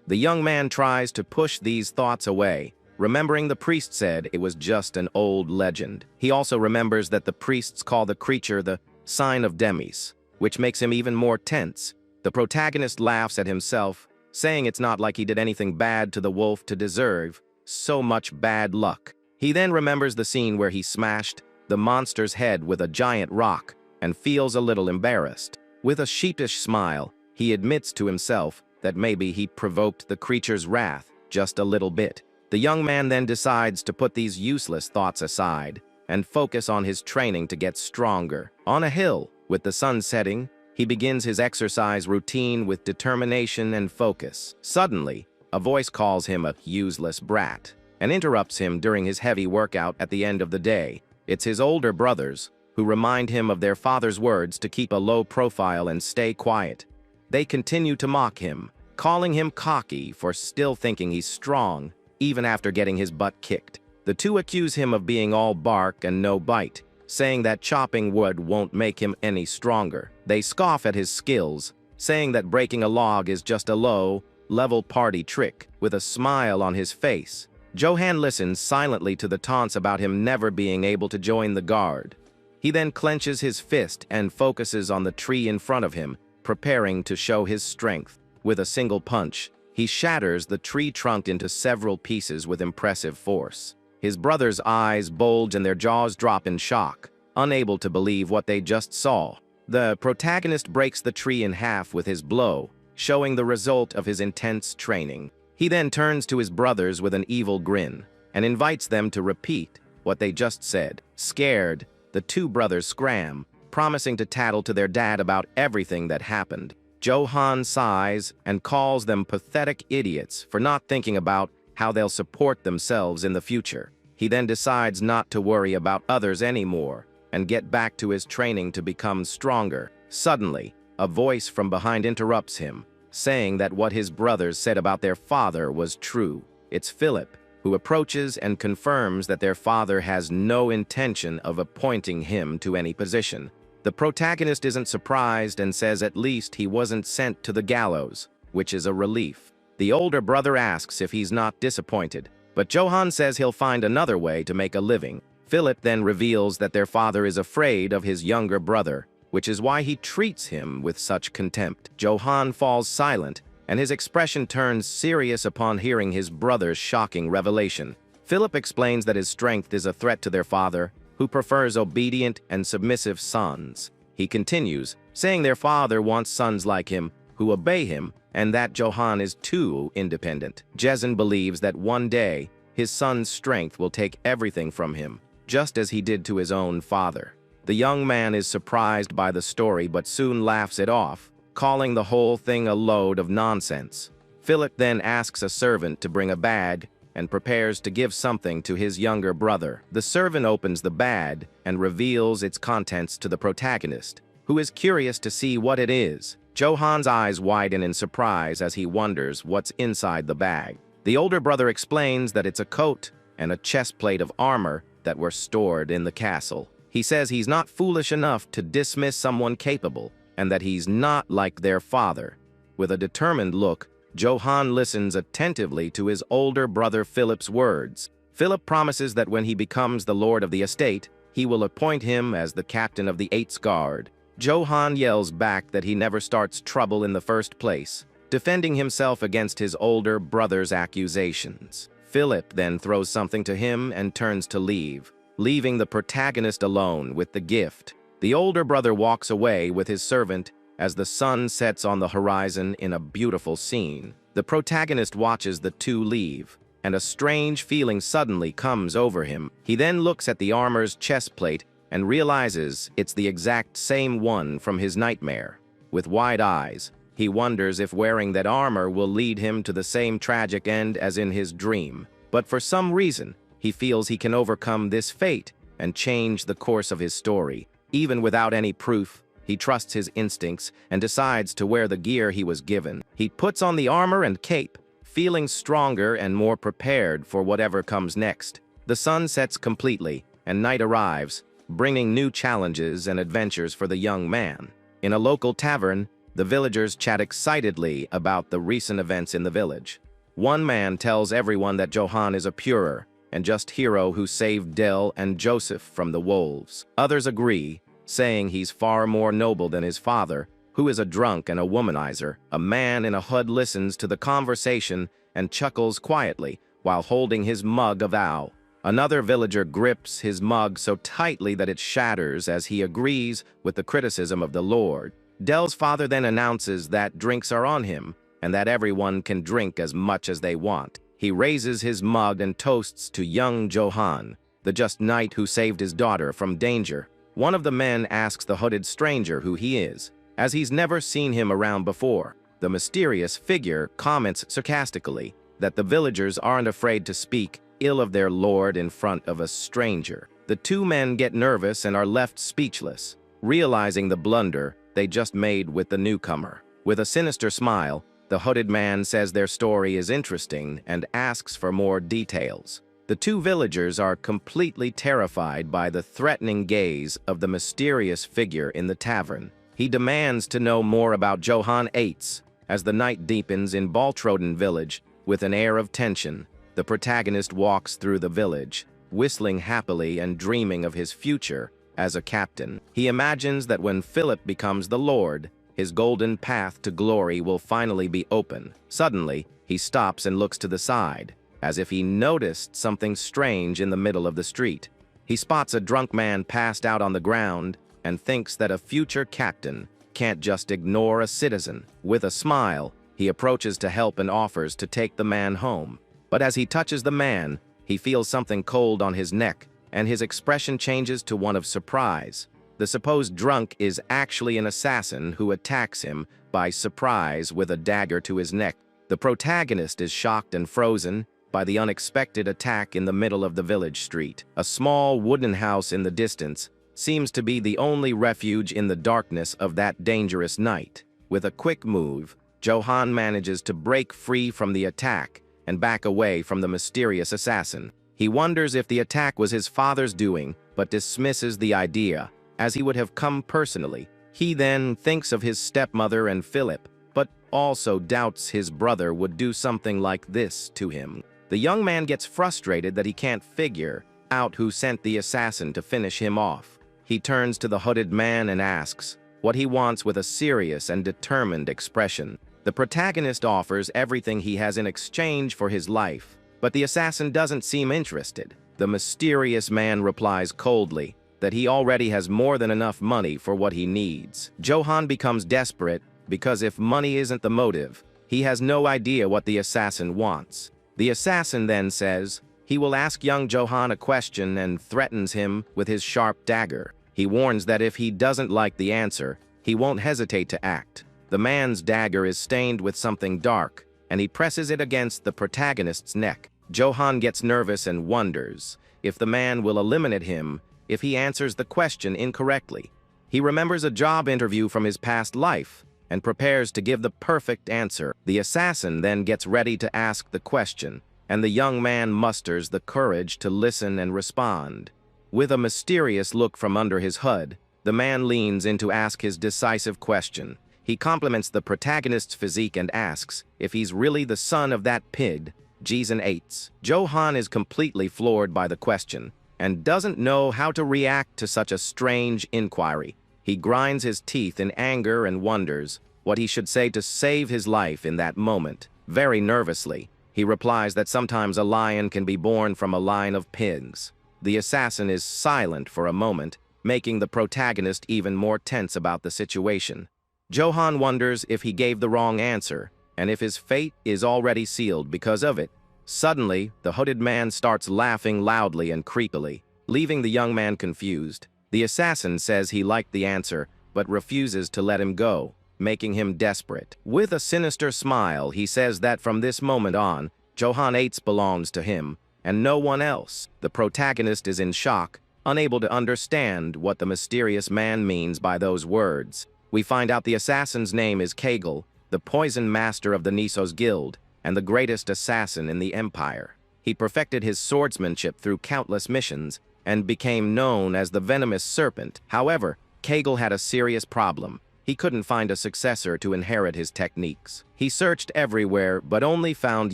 The young man tries to push these thoughts away, remembering the priest said it was just an old legend. He also remembers that the priests call the creature the sign of Demis, which makes him even more tense. The protagonist laughs at himself, saying it's not like he did anything bad to the wolf to deserve so much bad luck. He then remembers the scene where he smashed the monster's head with a giant rock and feels a little embarrassed. With a sheepish smile, he admits to himself that maybe he provoked the creature's wrath just a little bit. The young man then decides to put these useless thoughts aside and focus on his training to get stronger. On a hill, with the sun setting, he begins his exercise routine with determination and focus. Suddenly, a voice calls him a useless brat and interrupts him during his heavy workout at the end of the day. It's his older brothers, who remind him of their father's words to keep a low profile and stay quiet. They continue to mock him, calling him cocky for still thinking he's strong, even after getting his butt kicked. The two accuse him of being all bark and no bite, saying that chopping wood won't make him any stronger. They scoff at his skills, saying that breaking a log is just a low-level party trick. With a smile on his face, Johan listens silently to the taunts about him never being able to join the guard. He then clenches his fist and focuses on the tree in front of him, preparing to show his strength. With a single punch, he shatters the tree trunk into several pieces with impressive force. His brothers' eyes bulge and their jaws drop in shock, unable to believe what they just saw. The protagonist breaks the tree in half with his blow, showing the result of his intense training. He then turns to his brothers with an evil grin and invites them to repeat what they just said. Scared, the two brothers scram, promising to tattle to their dad about everything that happened. Johan sighs and calls them pathetic idiots for not thinking about how they'll support themselves in the future. He then decides not to worry about others anymore and get back to his training to become stronger. Suddenly, a voice from behind interrupts him, saying that what his brothers said about their father was true. It's Philip, who approaches and confirms that their father has no intention of appointing him to any position. The protagonist isn't surprised and says at least he wasn't sent to the gallows, which is a relief. The older brother asks if he's not disappointed, but Johan says he'll find another way to make a living. Philip then reveals that their father is afraid of his younger brother, which is why he treats him with such contempt. Johan falls silent, and his expression turns serious upon hearing his brother's shocking revelation. Philip explains that his strength is a threat to their father, who prefers obedient and submissive sons. He continues, saying their father wants sons like him, who obey him, and that Johan is too independent. Jason believes that one day, his son's strength will take everything from him, just as he did to his own father. The young man is surprised by the story but soon laughs it off, calling the whole thing a load of nonsense. Philip then asks a servant to bring a bag and prepares to give something to his younger brother. The servant opens the bag and reveals its contents to the protagonist, who is curious to see what it is. Johan's eyes widen in surprise as he wonders what's inside the bag. The older brother explains that it's a coat and a chest plate of armor that were stored in the castle. He says he's not foolish enough to dismiss someone capable, and that he's not like their father. With a determined look, Johan listens attentively to his older brother Philip's words. Philip promises that when he becomes the lord of the estate, he will appoint him as the captain of the 8th Guard. Johan yells back that he never starts trouble in the first place, defending himself against his older brother's accusations. Philip then throws something to him and turns to leave, leaving the protagonist alone with the gift. The older brother walks away with his servant as the sun sets on the horizon in a beautiful scene. The protagonist watches the two leave, and a strange feeling suddenly comes over him. He then looks at the armor's chest plate and realizes it's the exact same one from his nightmare. With wide eyes, he wonders if wearing that armor will lead him to the same tragic end as in his dream. But for some reason, he feels he can overcome this fate and change the course of his story. Even without any proof, he trusts his instincts and decides to wear the gear he was given. He puts on the armor and cape, feeling stronger and more prepared for whatever comes next. The sun sets completely, and night arrives, bringing new challenges and adventures for the young man. In a local tavern, the villagers chat excitedly about the recent events in the village. One man tells everyone that Johan is a purer and just hero who saved Del and Joseph from the wolves. Others agree, saying he's far more noble than his father, who is a drunk and a womanizer. A man in a hood listens to the conversation and chuckles quietly while holding his mug of ale. Another villager grips his mug so tightly that it shatters as he agrees with the criticism of the Lord. Del's father then announces that drinks are on him and that everyone can drink as much as they want. He raises his mug and toasts to young Johan, the just knight who saved his daughter from danger. One of the men asks the hooded stranger who he is, as he's never seen him around before. The mysterious figure comments sarcastically that the villagers aren't afraid to speak ill of their lord in front of a stranger. The two men get nervous and are left speechless, realizing the blunder they just made with the newcomer. With a sinister smile, the hooded man says their story is interesting and asks for more details. The two villagers are completely terrified by the threatening gaze of the mysterious figure in the tavern. He demands to know more about Johan Eitz. As the night deepens in Baltroden village, with an air of tension, the protagonist walks through the village, whistling happily and dreaming of his future as a captain. He imagines that when Philip becomes the Lord, his golden path to glory will finally be open. Suddenly, he stops and looks to the side, as if he noticed something strange in the middle of the street. He spots a drunk man passed out on the ground and thinks that a future captain can't just ignore a citizen. With a smile, he approaches to help and offers to take the man home. But as he touches the man, he feels something cold on his neck, and his expression changes to one of surprise. The supposed drunk is actually an assassin who attacks him by surprise with a dagger to his neck. The protagonist is shocked and frozen by the unexpected attack in the middle of the village street. A small wooden house in the distance seems to be the only refuge in the darkness of that dangerous night. With a quick move, Johan manages to break free from the attack and back away from the mysterious assassin. He wonders if the attack was his father's doing, but dismisses the idea, as he would have come personally. He then thinks of his stepmother and Philip, but also doubts his brother would do something like this to him. The young man gets frustrated that he can't figure out who sent the assassin to finish him off. He turns to the hooded man and asks what he wants with a serious and determined expression. The protagonist offers everything he has in exchange for his life, but the assassin doesn't seem interested. The mysterious man replies coldly that he already has more than enough money for what he needs. Johan becomes desperate because if money isn't the motive, he has no idea what the assassin wants. The assassin then says he will ask young Johan a question and threatens him with his sharp dagger. He warns that if he doesn't like the answer, he won't hesitate to act. The man's dagger is stained with something dark, and he presses it against the protagonist's neck. Johan gets nervous and wonders if the man will eliminate him if he answers the question incorrectly. He remembers a job interview from his past life and prepares to give the perfect answer. The assassin then gets ready to ask the question, and the young man musters the courage to listen and respond. With a mysterious look from under his hood, the man leans in to ask his decisive question. He compliments the protagonist's physique and asks if he's really the son of that pig, Johan Eitz. Johan is completely floored by the question and doesn't know how to react to such a strange inquiry. He grinds his teeth in anger and wonders what he should say to save his life in that moment. Very nervously, he replies that sometimes a lion can be born from a line of pigs. The assassin is silent for a moment, making the protagonist even more tense about the situation. Johan wonders if he gave the wrong answer, and if his fate is already sealed because of it. Suddenly, the hooded man starts laughing loudly and creepily, leaving the young man confused. The assassin says he liked the answer, but refuses to let him go, making him desperate. With a sinister smile, he says that from this moment on, Johan 8 belongs to him, and no one else. The protagonist is in shock, unable to understand what the mysterious man means by those words. We find out the assassin's name is Kegel, the poison master of the Nisos Guild, and the greatest assassin in the Empire. He perfected his swordsmanship through countless missions, and became known as the Venomous Serpent. However, Kegel had a serious problem. He couldn't find a successor to inherit his techniques. He searched everywhere, but only found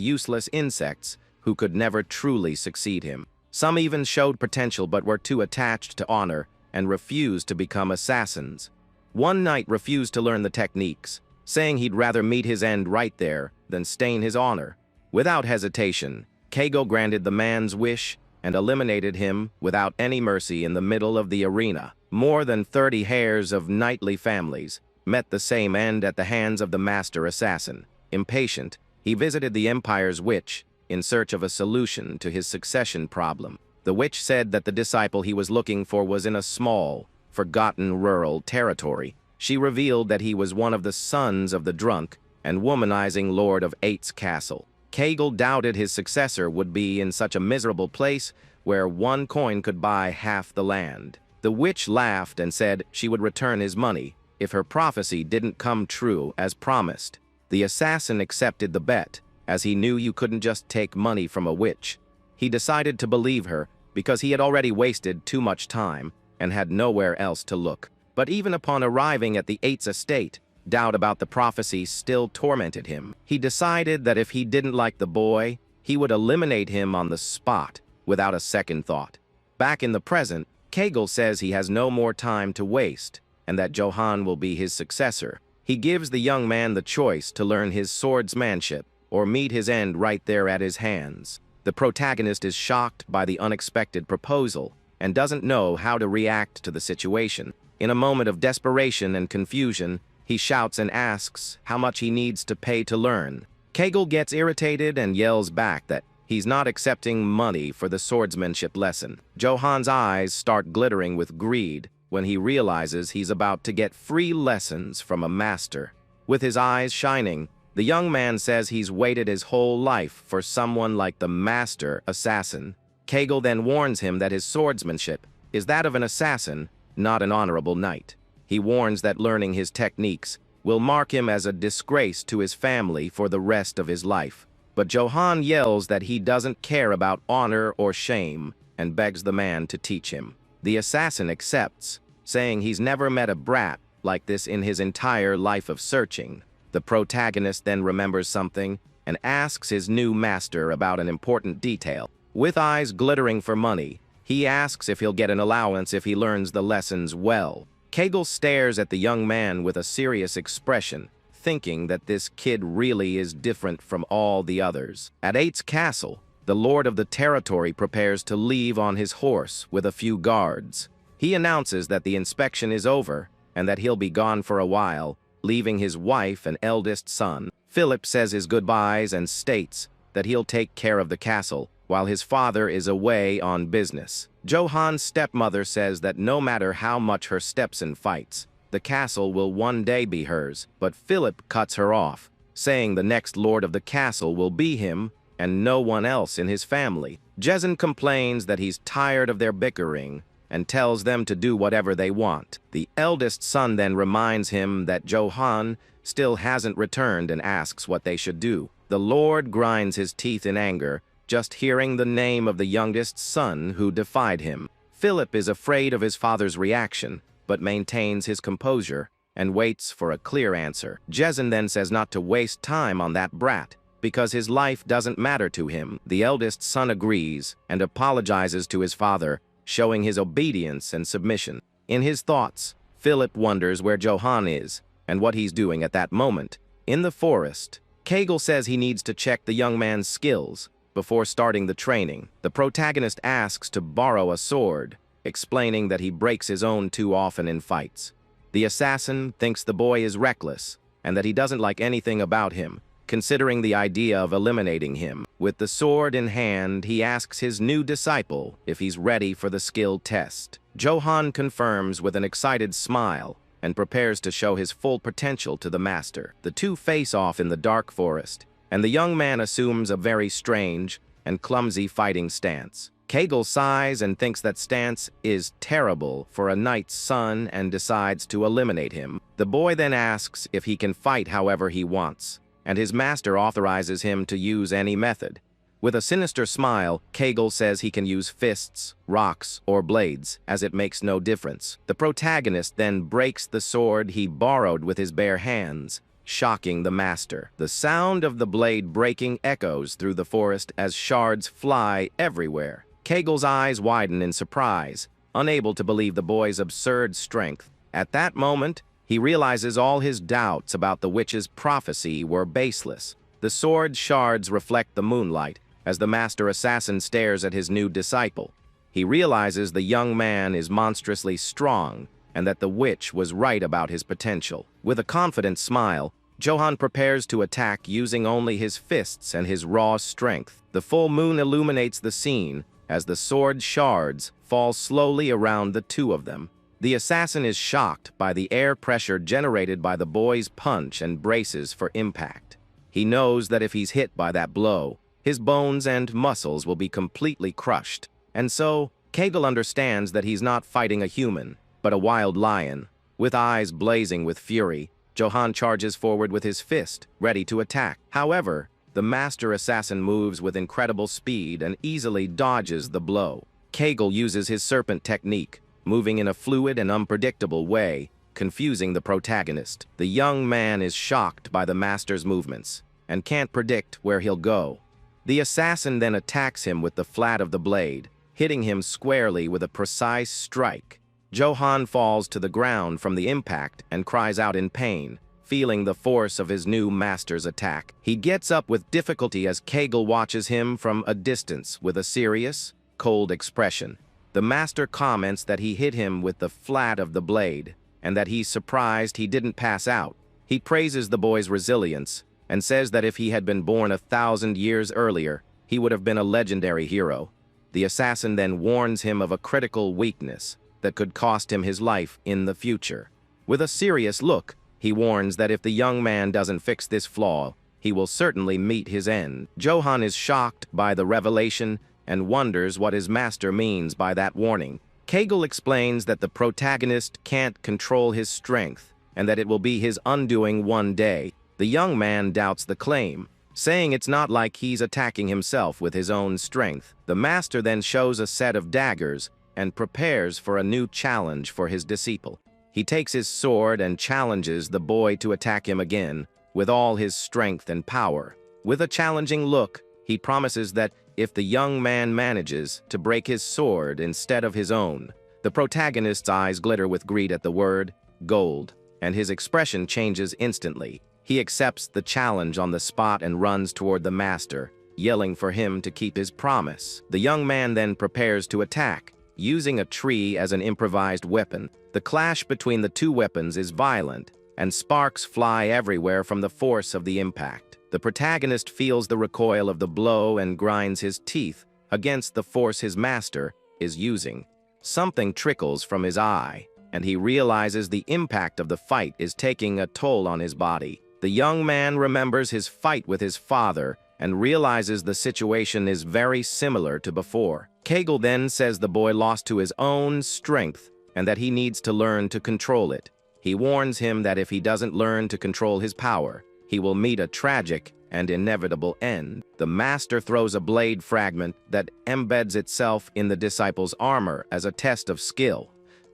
useless insects who could never truly succeed him. Some even showed potential but were too attached to honor and refused to become assassins. One knight refused to learn the techniques, saying he'd rather meet his end right there than stain his honor. Without hesitation, Kegel granted the man's wish and eliminated him without any mercy in the middle of the arena. More than 30 heirs of knightly families met the same end at the hands of the master assassin. Impatient, he visited the Empire's witch in search of a solution to his succession problem. The witch said that the disciple he was looking for was in a small, forgotten rural territory. She revealed that he was one of the sons of the drunk and womanizing lord of 8's castle. Kegel doubted his successor would be in such a miserable place where 1 coin could buy half the land. The witch laughed and said she would return his money if her prophecy didn't come true as promised. The assassin accepted the bet, as he knew you couldn't just take money from a witch. He decided to believe her because he had already wasted too much time and had nowhere else to look. But even upon arriving at the 8's estate, doubt about the prophecy still tormented him. He decided that if he didn't like the boy, he would eliminate him on the spot without a second thought. Back in the present, Kegel says he has no more time to waste and that Johan will be his successor. He gives the young man the choice to learn his swordsmanship or meet his end right there at his hands. The protagonist is shocked by the unexpected proposal and doesn't know how to react to the situation. In a moment of desperation and confusion, he shouts and asks how much he needs to pay to learn. Kegel gets irritated and yells back that he's not accepting money for the swordsmanship lesson. Johan's eyes start glittering with greed when he realizes he's about to get free lessons from a master. With his eyes shining, the young man says he's waited his whole life for someone like the master assassin. Kegel then warns him that his swordsmanship is that of an assassin, not an honorable knight. He warns that learning his techniques will mark him as a disgrace to his family for the rest of his life. But Johan yells that he doesn't care about honor or shame and begs the man to teach him. The assassin accepts, saying he's never met a brat like this in his entire life of searching. The protagonist then remembers something and asks his new master about an important detail. With eyes glittering for money, he asks if he'll get an allowance if he learns the lessons well. Kegel stares at the young man with a serious expression, thinking that this kid really is different from all the others. At 8's castle, the lord of the territory prepares to leave on his horse with a few guards. He announces that the inspection is over and that he'll be gone for a while, leaving his wife and eldest son. Philip says his goodbyes and states that he'll take care of the castle while his father is away on business. Johan's stepmother says that no matter how much her stepson fights, the castle will one day be hers, but Philip cuts her off, saying the next lord of the castle will be him and no one else in his family. Jezin complains that he's tired of their bickering and tells them to do whatever they want. The eldest son then reminds him that Johan still hasn't returned and asks what they should do. The lord grinds his teeth in anger, just hearing the name of the youngest son who defied him. Philip is afraid of his father's reaction, but maintains his composure and waits for a clear answer. Jezin then says not to waste time on that brat, because his life doesn't matter to him. The eldest son agrees and apologizes to his father, showing his obedience and submission. In his thoughts, Philip wonders where Johan is and what he's doing at that moment. In the forest, Kegel says he needs to check the young man's skills, before starting the training, the protagonist asks to borrow a sword, explaining that he breaks his own too often in fights. The assassin thinks the boy is reckless and that he doesn't like anything about him, considering the idea of eliminating him. With the sword in hand, he asks his new disciple if he's ready for the skill test. Johan confirms with an excited smile and prepares to show his full potential to the master. The two face off in the dark forest, and the young man assumes a very strange and clumsy fighting stance. Kegel sighs and thinks that stance is terrible for a knight's son and decides to eliminate him. The boy then asks if he can fight however he wants, and his master authorizes him to use any method. With a sinister smile, Kegel says he can use fists, rocks, or blades, as it makes no difference. The protagonist then breaks the sword he borrowed with his bare hands, shocking the master. The sound of the blade breaking echoes through the forest as shards fly everywhere. Kegel's eyes widen in surprise, unable to believe the boy's absurd strength. At that moment, he realizes all his doubts about the witch's prophecy were baseless. The sword shards reflect the moonlight as the master assassin stares at his new disciple. He realizes the young man is monstrously strong and that the witch was right about his potential. With a confident smile, Johan prepares to attack using only his fists and his raw strength. The full moon illuminates the scene as the sword shards fall slowly around the two of them. The assassin is shocked by the air pressure generated by the boy's punch and braces for impact. He knows that if he's hit by that blow, his bones and muscles will be completely crushed. And so, Kegel understands that he's not fighting a human, but a wild lion. With eyes blazing with fury, Johan charges forward with his fist, ready to attack. However, the master assassin moves with incredible speed and easily dodges the blow. Kegel uses his serpent technique, moving in a fluid and unpredictable way, confusing the protagonist. The young man is shocked by the master's movements and can't predict where he'll go. The assassin then attacks him with the flat of the blade, hitting him squarely with a precise strike. Johan falls to the ground from the impact and cries out in pain, feeling the force of his new master's attack. He gets up with difficulty as Kegel watches him from a distance with a serious, cold expression. The master comments that he hit him with the flat of the blade and that he's surprised he didn't pass out. He praises the boy's resilience and says that if he had been born 1,000 years earlier, he would have been a legendary hero. The assassin then warns him of a critical weakness that could cost him his life in the future. With a serious look, he warns that if the young man doesn't fix this flaw, he will certainly meet his end. Johan is shocked by the revelation and wonders what his master means by that warning. Kegel explains that the protagonist can't control his strength and that it will be his undoing one day. The young man doubts the claim, saying it's not like he's attacking himself with his own strength. The master then shows a set of daggers and prepares for a new challenge for his disciple. He takes his sword and challenges the boy to attack him again with all his strength and power. With a challenging look, he promises that if the young man manages to break his sword instead of his own, the protagonist's eyes glitter with greed at the word gold, and his expression changes instantly. He accepts the challenge on the spot and runs toward the master, yelling for him to keep his promise. The young man then prepares to attack, using a tree as an improvised weapon. The clash between the two weapons is violent, and sparks fly everywhere from the force of the impact. The protagonist feels the recoil of the blow and grinds his teeth against the force his master is using. Something trickles from his eye, and he realizes the impact of the fight is taking a toll on his body. The young man remembers his fight with his father and realizes the situation is very similar to before. Kegel then says the boy lost to his own strength and that he needs to learn to control it. He warns him that if he doesn't learn to control his power, he will meet a tragic and inevitable end. The master throws a blade fragment that embeds itself in the disciple's armor as a test of skill.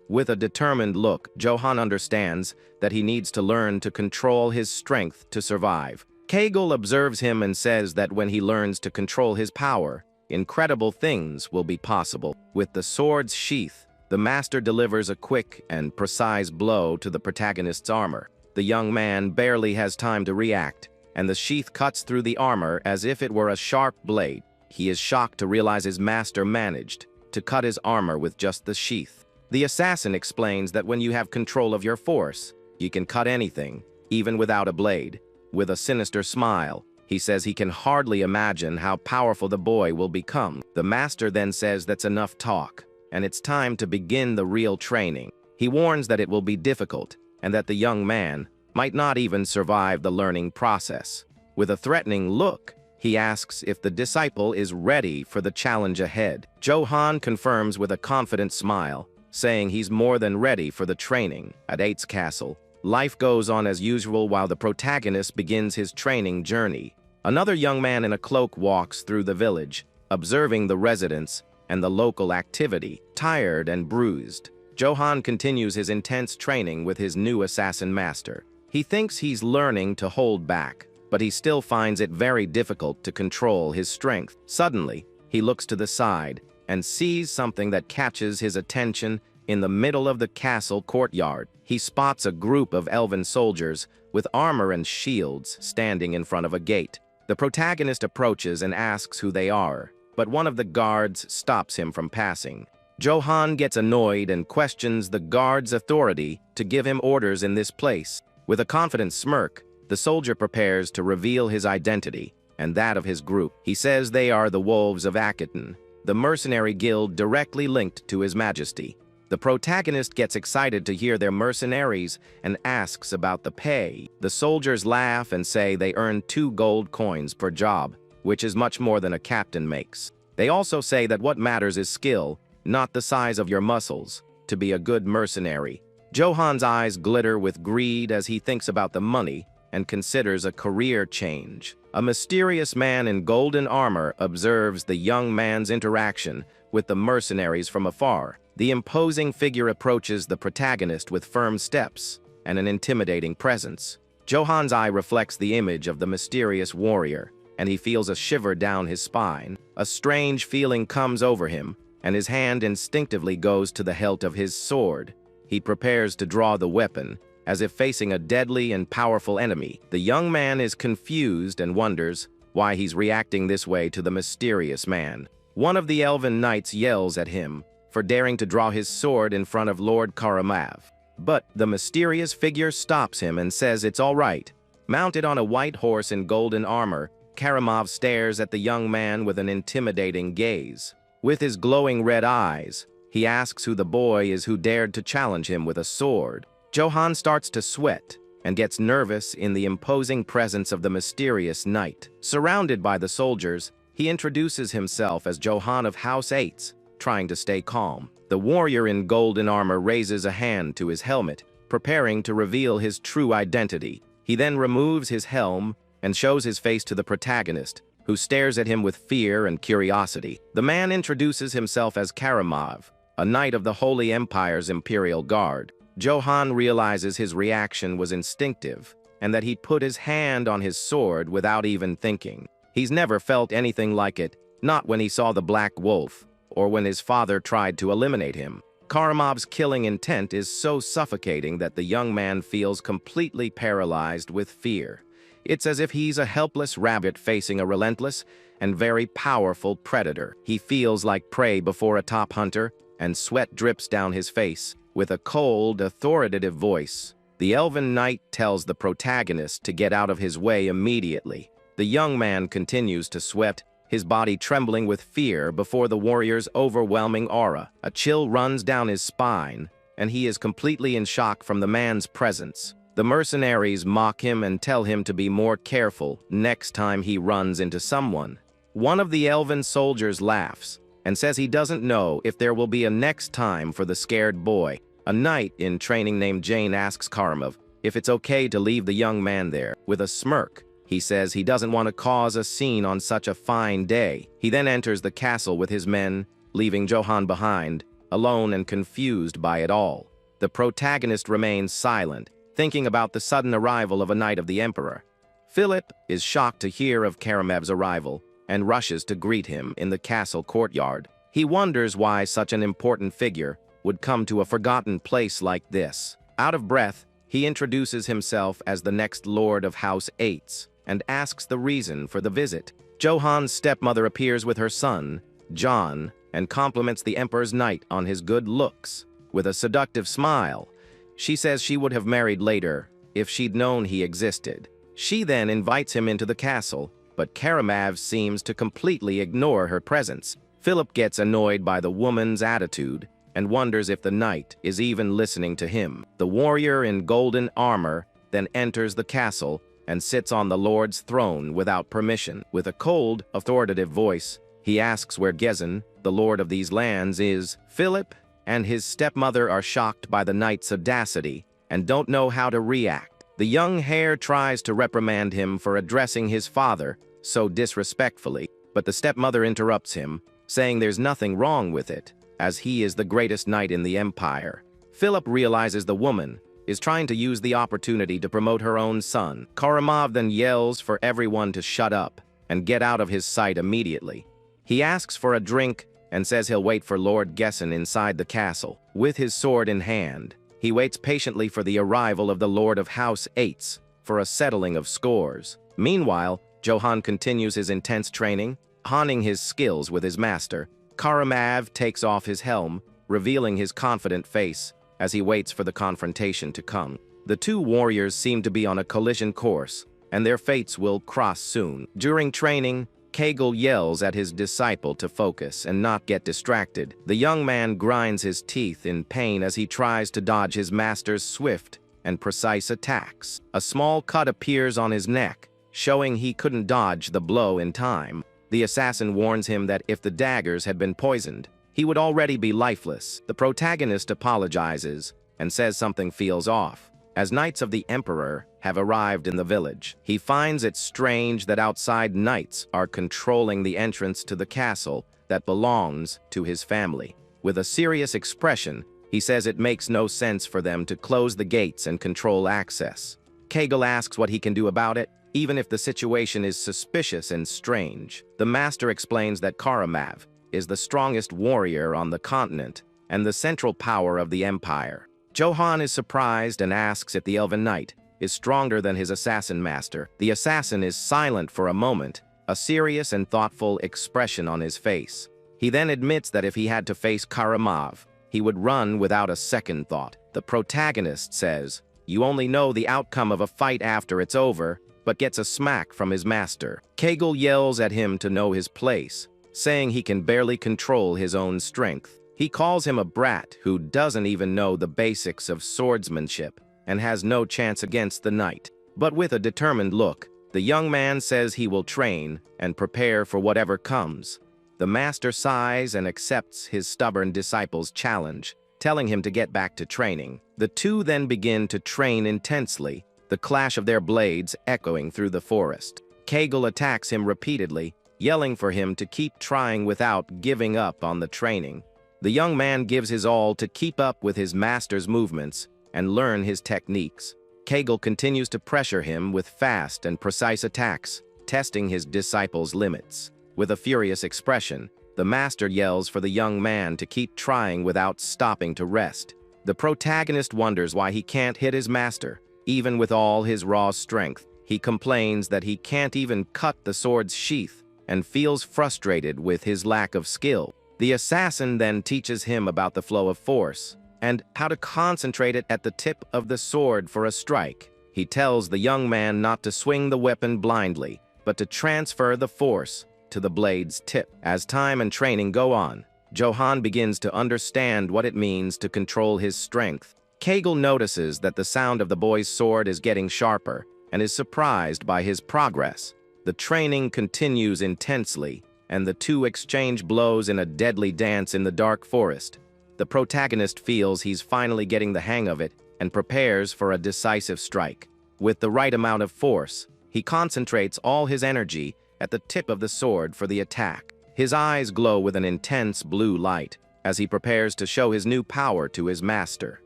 With a determined look, Johan understands that he needs to learn to control his strength to survive. Kegel observes him and says that when he learns to control his power, incredible things will be possible. With the sword's sheath, the master delivers a quick and precise blow to the protagonist's armor. The young man barely has time to react, and the sheath cuts through the armor as if it were a sharp blade. he is shocked to realize his master managed to cut his armor with just the sheath. The assassin explains that when you have control of your force, you can cut anything, even without a blade. With a sinister smile, he says he can hardly imagine how powerful the boy will become. The master then says that's enough talk, and it's time to begin the real training. He warns that it will be difficult, and that the young man might not even survive the learning process. With a threatening look, he asks if the disciple is ready for the challenge ahead. Johan confirms with a confident smile, saying he's more than ready for the training. At 8's castle, life goes on as usual while the protagonist begins his training journey. Another young man in a cloak walks through the village, observing the residents and the local activity. Tired and bruised, Johan continues his intense training with his new assassin master. He thinks he's learning to hold back, but he still finds it very difficult to control his strength. Suddenly, he looks to the side and sees something that catches his attention. In the middle of the castle courtyard, he spots a group of elven soldiers with armor and shields standing in front of a gate. The protagonist approaches and asks who they are, but one of the guards stops him from passing. Johan gets annoyed and questions the guard's authority to give him orders in this place. With a confident smirk, the soldier prepares to reveal his identity and that of his group. He says they are the Wolves of Akiton, the mercenary guild directly linked to His Majesty. The protagonist gets excited to hear they're mercenaries and asks about the pay. The soldiers laugh and say they earn 2 gold coins per job, which is much more than a captain makes. They also say that what matters is skill, not the size of your muscles, to be a good mercenary. Johan's eyes glitter with greed as he thinks about the money and considers a career change. A mysterious man in golden armor observes the young man's interaction with the mercenaries from afar. The imposing figure approaches the protagonist with firm steps and an intimidating presence. Johan's eye reflects the image of the mysterious warrior, and he feels a shiver down his spine. A strange feeling comes over him, and his hand instinctively goes to the hilt of his sword. He prepares to draw the weapon, as if facing a deadly and powerful enemy. The young man is confused and wonders why he's reacting this way to the mysterious man. One of the elven knights yells at him for daring to draw his sword in front of Lord Karamav. But the mysterious figure stops him and says it's all right. Mounted on a white horse in golden armor, Karamov stares at the young man with an intimidating gaze. With his glowing red eyes, he asks who the boy is who dared to challenge him with a sword. Johan starts to sweat and gets nervous in the imposing presence of the mysterious knight. Surrounded by the soldiers, he introduces himself as Johan of House 8, trying to stay calm. The warrior in golden armor raises a hand to his helmet, preparing to reveal his true identity. He then removes his helm and shows his face to the protagonist, who stares at him with fear and curiosity. The man introduces himself as Karamov, a knight of the Holy Empire's Imperial Guard. Johan realizes his reaction was instinctive, and that he'd put his hand on his sword without even thinking. He's never felt anything like it, not when he saw the Black Wolf, or when his father tried to eliminate him. Karamov's killing intent is so suffocating that the young man feels completely paralyzed with fear. It's as if he's a helpless rabbit facing a relentless and very powerful predator. He feels like prey before a top hunter, and sweat drips down his face. With a cold, authoritative voice, the elven knight tells the protagonist to get out of his way immediately. The young man continues to sweat, his body trembling with fear before the warrior's overwhelming aura. A chill runs down his spine, and he is completely in shock from the man's presence. The mercenaries mock him and tell him to be more careful next time he runs into someone. One of the elven soldiers laughs and says he doesn't know if there will be a next time for the scared boy. A knight in training named Jane asks Karamov if it's okay to leave the young man there. With a smirk, he says he doesn't want to cause a scene on such a fine day. He then enters the castle with his men, leaving Johan behind, alone and confused by it all. The protagonist remains silent, thinking about the sudden arrival of a knight of the Emperor. Philip is shocked to hear of Karamov's arrival and rushes to greet him in the castle courtyard. He wonders why such an important figure would come to a forgotten place like this. Out of breath, he introduces himself as the next Lord of House 8 and asks the reason for the visit. Johan's stepmother appears with her son, John, and compliments the Emperor's knight on his good looks. With a seductive smile, she says she would have married later if she'd known he existed. She then invites him into the castle, but Karamov seems to completely ignore her presence. Philip gets annoyed by the woman's attitude and wonders if the knight is even listening to him. The warrior in golden armor then enters the castle and sits on the Lord's throne without permission. With a cold, authoritative voice, he asks where Gezin, the lord of these lands, is. Philip and his stepmother are shocked by the knight's audacity and don't know how to react. The young heir tries to reprimand him for addressing his father so disrespectfully, but the stepmother interrupts him, saying there's nothing wrong with it, as he is the greatest knight in the empire. Philip realizes the woman is trying to use the opportunity to promote her own son. Karamov then yells for everyone to shut up and get out of his sight immediately. He asks for a drink and says he'll wait for Lord Gezin inside the castle. With his sword in hand, he waits patiently for the arrival of the Lord of House Eights for a settling of scores. Meanwhile, Johan continues his intense training, honing his skills with his master. Karamov takes off his helm, revealing his confident face as he waits for the confrontation to come. The two warriors seem to be on a collision course, and their fates will cross soon. During training, Kegel yells at his disciple to focus and not get distracted. The young man grinds his teeth in pain as he tries to dodge his master's swift and precise attacks. A small cut appears on his neck, showing he couldn't dodge the blow in time. The assassin warns him that if the daggers had been poisoned, he would already be lifeless. The protagonist apologizes and says something feels off. As knights of the Emperor have arrived in the village, he finds it strange that outside knights are controlling the entrance to the castle that belongs to his family. With a serious expression, he says it makes no sense for them to close the gates and control access. Kegel asks what he can do about it, even if the situation is suspicious and strange. The master explains that Karamov is the strongest warrior on the continent and the central power of the empire. Johan is surprised and asks if the Elven Knight is stronger than his assassin master. The assassin is silent for a moment, a serious and thoughtful expression on his face. He then admits that if he had to face Karamov, he would run without a second thought. The protagonist says, "You only know the outcome of a fight after it's over," but gets a smack from his master. Kegel yells at him to know his place, saying he can barely control his own strength. He calls him a brat who doesn't even know the basics of swordsmanship and has no chance against the knight. But with a determined look, the young man says he will train and prepare for whatever comes. The master sighs and accepts his stubborn disciple's challenge, telling him to get back to training. The two then begin to train intensely, the clash of their blades echoing through the forest. Kegel attacks him repeatedly, yelling for him to keep trying without giving up on the training. The young man gives his all to keep up with his master's movements and learn his techniques. Kegel continues to pressure him with fast and precise attacks, testing his disciple's limits. With a furious expression, the master yells for the young man to keep trying without stopping to rest. The protagonist wonders why he can't hit his master, even with all his raw strength. He complains that he can't even cut the sword's sheath and feels frustrated with his lack of skill. The assassin then teaches him about the flow of force and how to concentrate it at the tip of the sword for a strike. He tells the young man not to swing the weapon blindly, but to transfer the force to the blade's tip. As time and training go on, Johan begins to understand what it means to control his strength. Kegel notices that the sound of the boy's sword is getting sharper and is surprised by his progress. The training continues intensely, and the two exchange blows in a deadly dance in the dark forest. The protagonist feels he's finally getting the hang of it and prepares for a decisive strike. With the right amount of force, he concentrates all his energy at the tip of the sword for the attack. His eyes glow with an intense blue light as he prepares to show his new power to his master.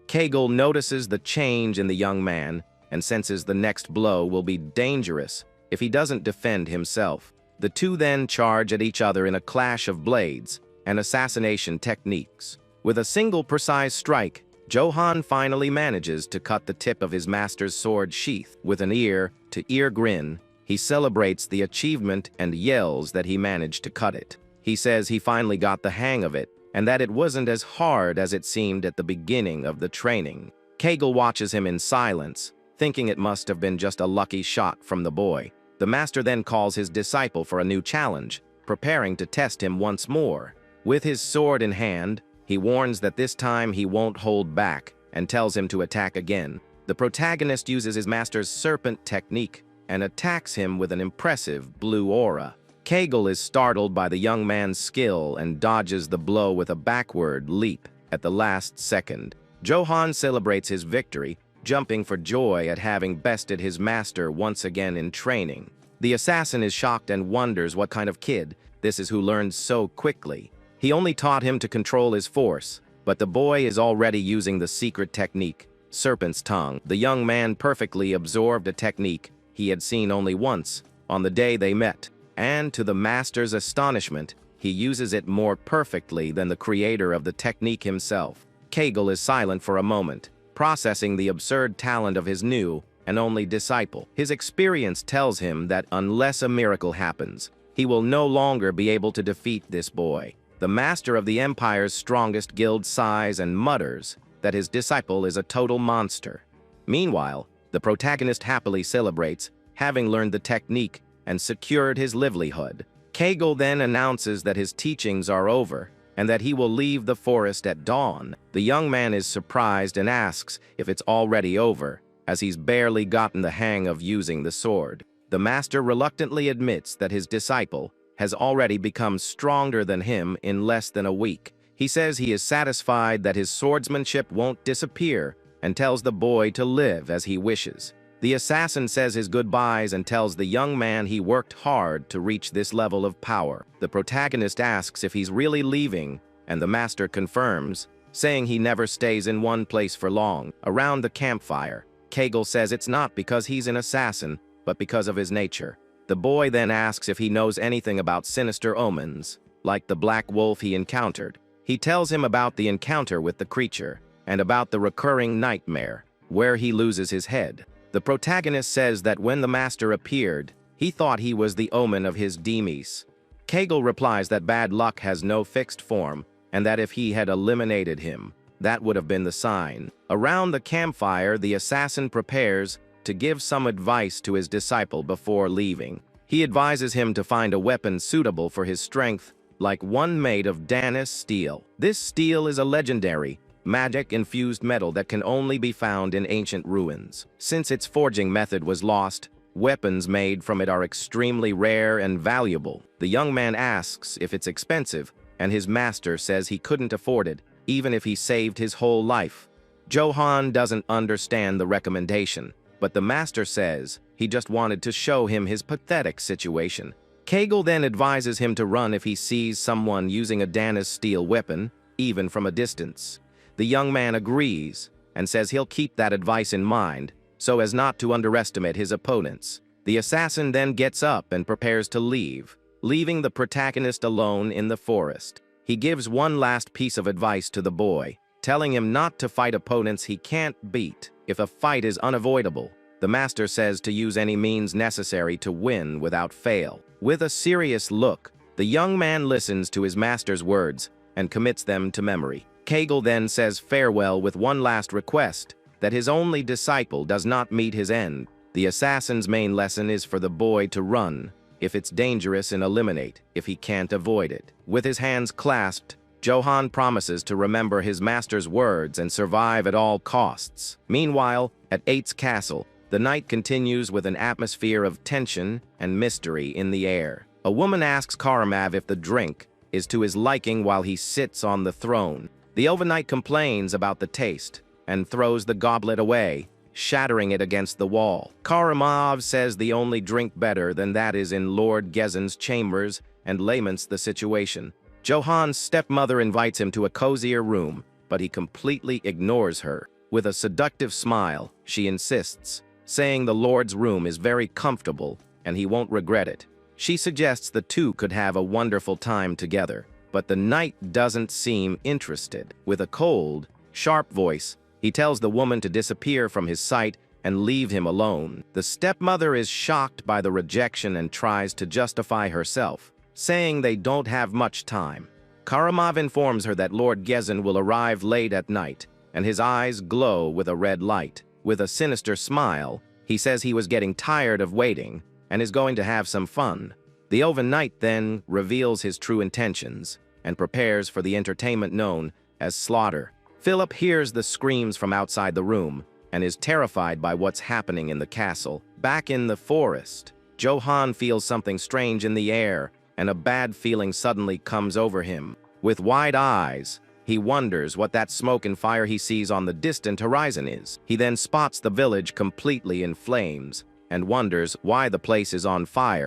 Kegel notices the change in the young man and senses the next blow will be dangerous if he doesn't defend himself. The two then charge at each other in a clash of blades and assassination techniques. With a single precise strike, Johan finally manages to cut the tip of his master's sword sheath. With an ear-to-ear grin, He celebrates the achievement and yells that he managed to cut it. He says he finally got the hang of it, and that it wasn't as hard as it seemed at the beginning of the training. Kegel watches him in silence, thinking it must have been just a lucky shot from the boy. The master then calls his disciple for a new challenge, preparing to test him once more. With his sword in hand, he warns that this time he won't hold back and tells him to attack again. The protagonist uses his master's serpent technique and attacks him with an impressive blue aura. Kegel is startled by the young man's skill and dodges the blow with a backward leap at the last second. Johan celebrates his victory, jumping for joy at having bested his master once again in training. The assassin is shocked and wonders what kind of kid this is who learned so quickly. He only taught him to control his force, but the boy is already using the secret technique, Serpent's Tongue. The young man perfectly absorbed a technique he had seen only once, on the day they met, and to the master's astonishment, he uses it more perfectly than the creator of the technique himself. Kegel is silent for a moment, processing the absurd talent of his new and only disciple. His experience tells him that unless a miracle happens, he will no longer be able to defeat this boy. The master of the Empire's strongest guild sighs and mutters that his disciple is a total monster. Meanwhile, the protagonist happily celebrates, having learned the technique and secured his livelihood. Kegel then announces that his teachings are over and that he will leave the forest at dawn. The young man is surprised and asks if it's already over, as he's barely gotten the hang of using the sword. The master reluctantly admits that his disciple has already become stronger than him in less than a week. He says he is satisfied that his swordsmanship won't disappear and tells the boy to live as he wishes. The assassin says his goodbyes and tells the young man he worked hard to reach this level of power. The protagonist asks if he's really leaving, and the master confirms, saying he never stays in one place for long. Around the campfire, Kegel says it's not because he's an assassin, but because of his nature. The boy then asks if he knows anything about sinister omens, like the black wolf he encountered. He tells him about the encounter with the creature, and about the recurring nightmare, where he loses his head. The protagonist says that when the master appeared, he thought he was the omen of his demise. Kegel replies that bad luck has no fixed form, and that if he had eliminated him, that would have been the sign. Around the campfire, the assassin prepares to give some advice to his disciple before leaving. He advises him to find a weapon suitable for his strength, like one made of Danis steel. This steel is a legendary, magic-infused metal that can only be found in ancient ruins. Since its forging method was lost, weapons made from it are extremely rare and valuable. The young man asks if it's expensive, and his master says he couldn't afford it, even if he saved his whole life. Johan doesn't understand the recommendation, but the master says he just wanted to show him his pathetic situation. Kegel then advises him to run if he sees someone using a Danis steel weapon, even from a distance. The young man agrees and says he'll keep that advice in mind so as not to underestimate his opponents. The assassin then gets up and prepares to leave, leaving the protagonist alone in the forest. He gives one last piece of advice to the boy, telling him not to fight opponents he can't beat. If a fight is unavoidable, the master says to use any means necessary to win without fail. With a serious look, the young man listens to his master's words and commits them to memory. Kegel then says farewell with one last request, that his only disciple does not meet his end. The assassin's main lesson is for the boy to run, if it's dangerous, and eliminate, if he can't avoid it. With his hands clasped, Johan promises to remember his master's words and survive at all costs. Meanwhile, at Eight's castle, the night continues with an atmosphere of tension and mystery in the air. A woman asks Karamav if the drink is to his liking while he sits on the throne. The overnight complains about the taste and throws the goblet away, shattering it against the wall. Karamav says the only drink better than that is in Lord Gezen's chambers and laments the situation. Johan's stepmother invites him to a cozier room, but he completely ignores her. With a seductive smile, she insists, saying the Lord's room is very comfortable and he won't regret it. She suggests the two could have a wonderful time together, but the knight doesn't seem interested. With a cold, sharp voice, he tells the woman to disappear from his sight and leave him alone. The stepmother is shocked by the rejection and tries to justify herself, saying they don't have much time. Karamov informs her that Lord Gezin will arrive late at night, and his eyes glow with a red light. With a sinister smile, he says he was getting tired of waiting and is going to have some fun. The elven knight then reveals his true intentions and prepares for the entertainment known as slaughter. Philip hears the screams from outside the room and is terrified by what's happening in the castle. Back in the forest, Johann feels something strange in the air, and a bad feeling suddenly comes over him. With wide eyes, he wonders what that smoke and fire he sees on the distant horizon is. He then spots the village completely in flames and wonders why the place is on fire.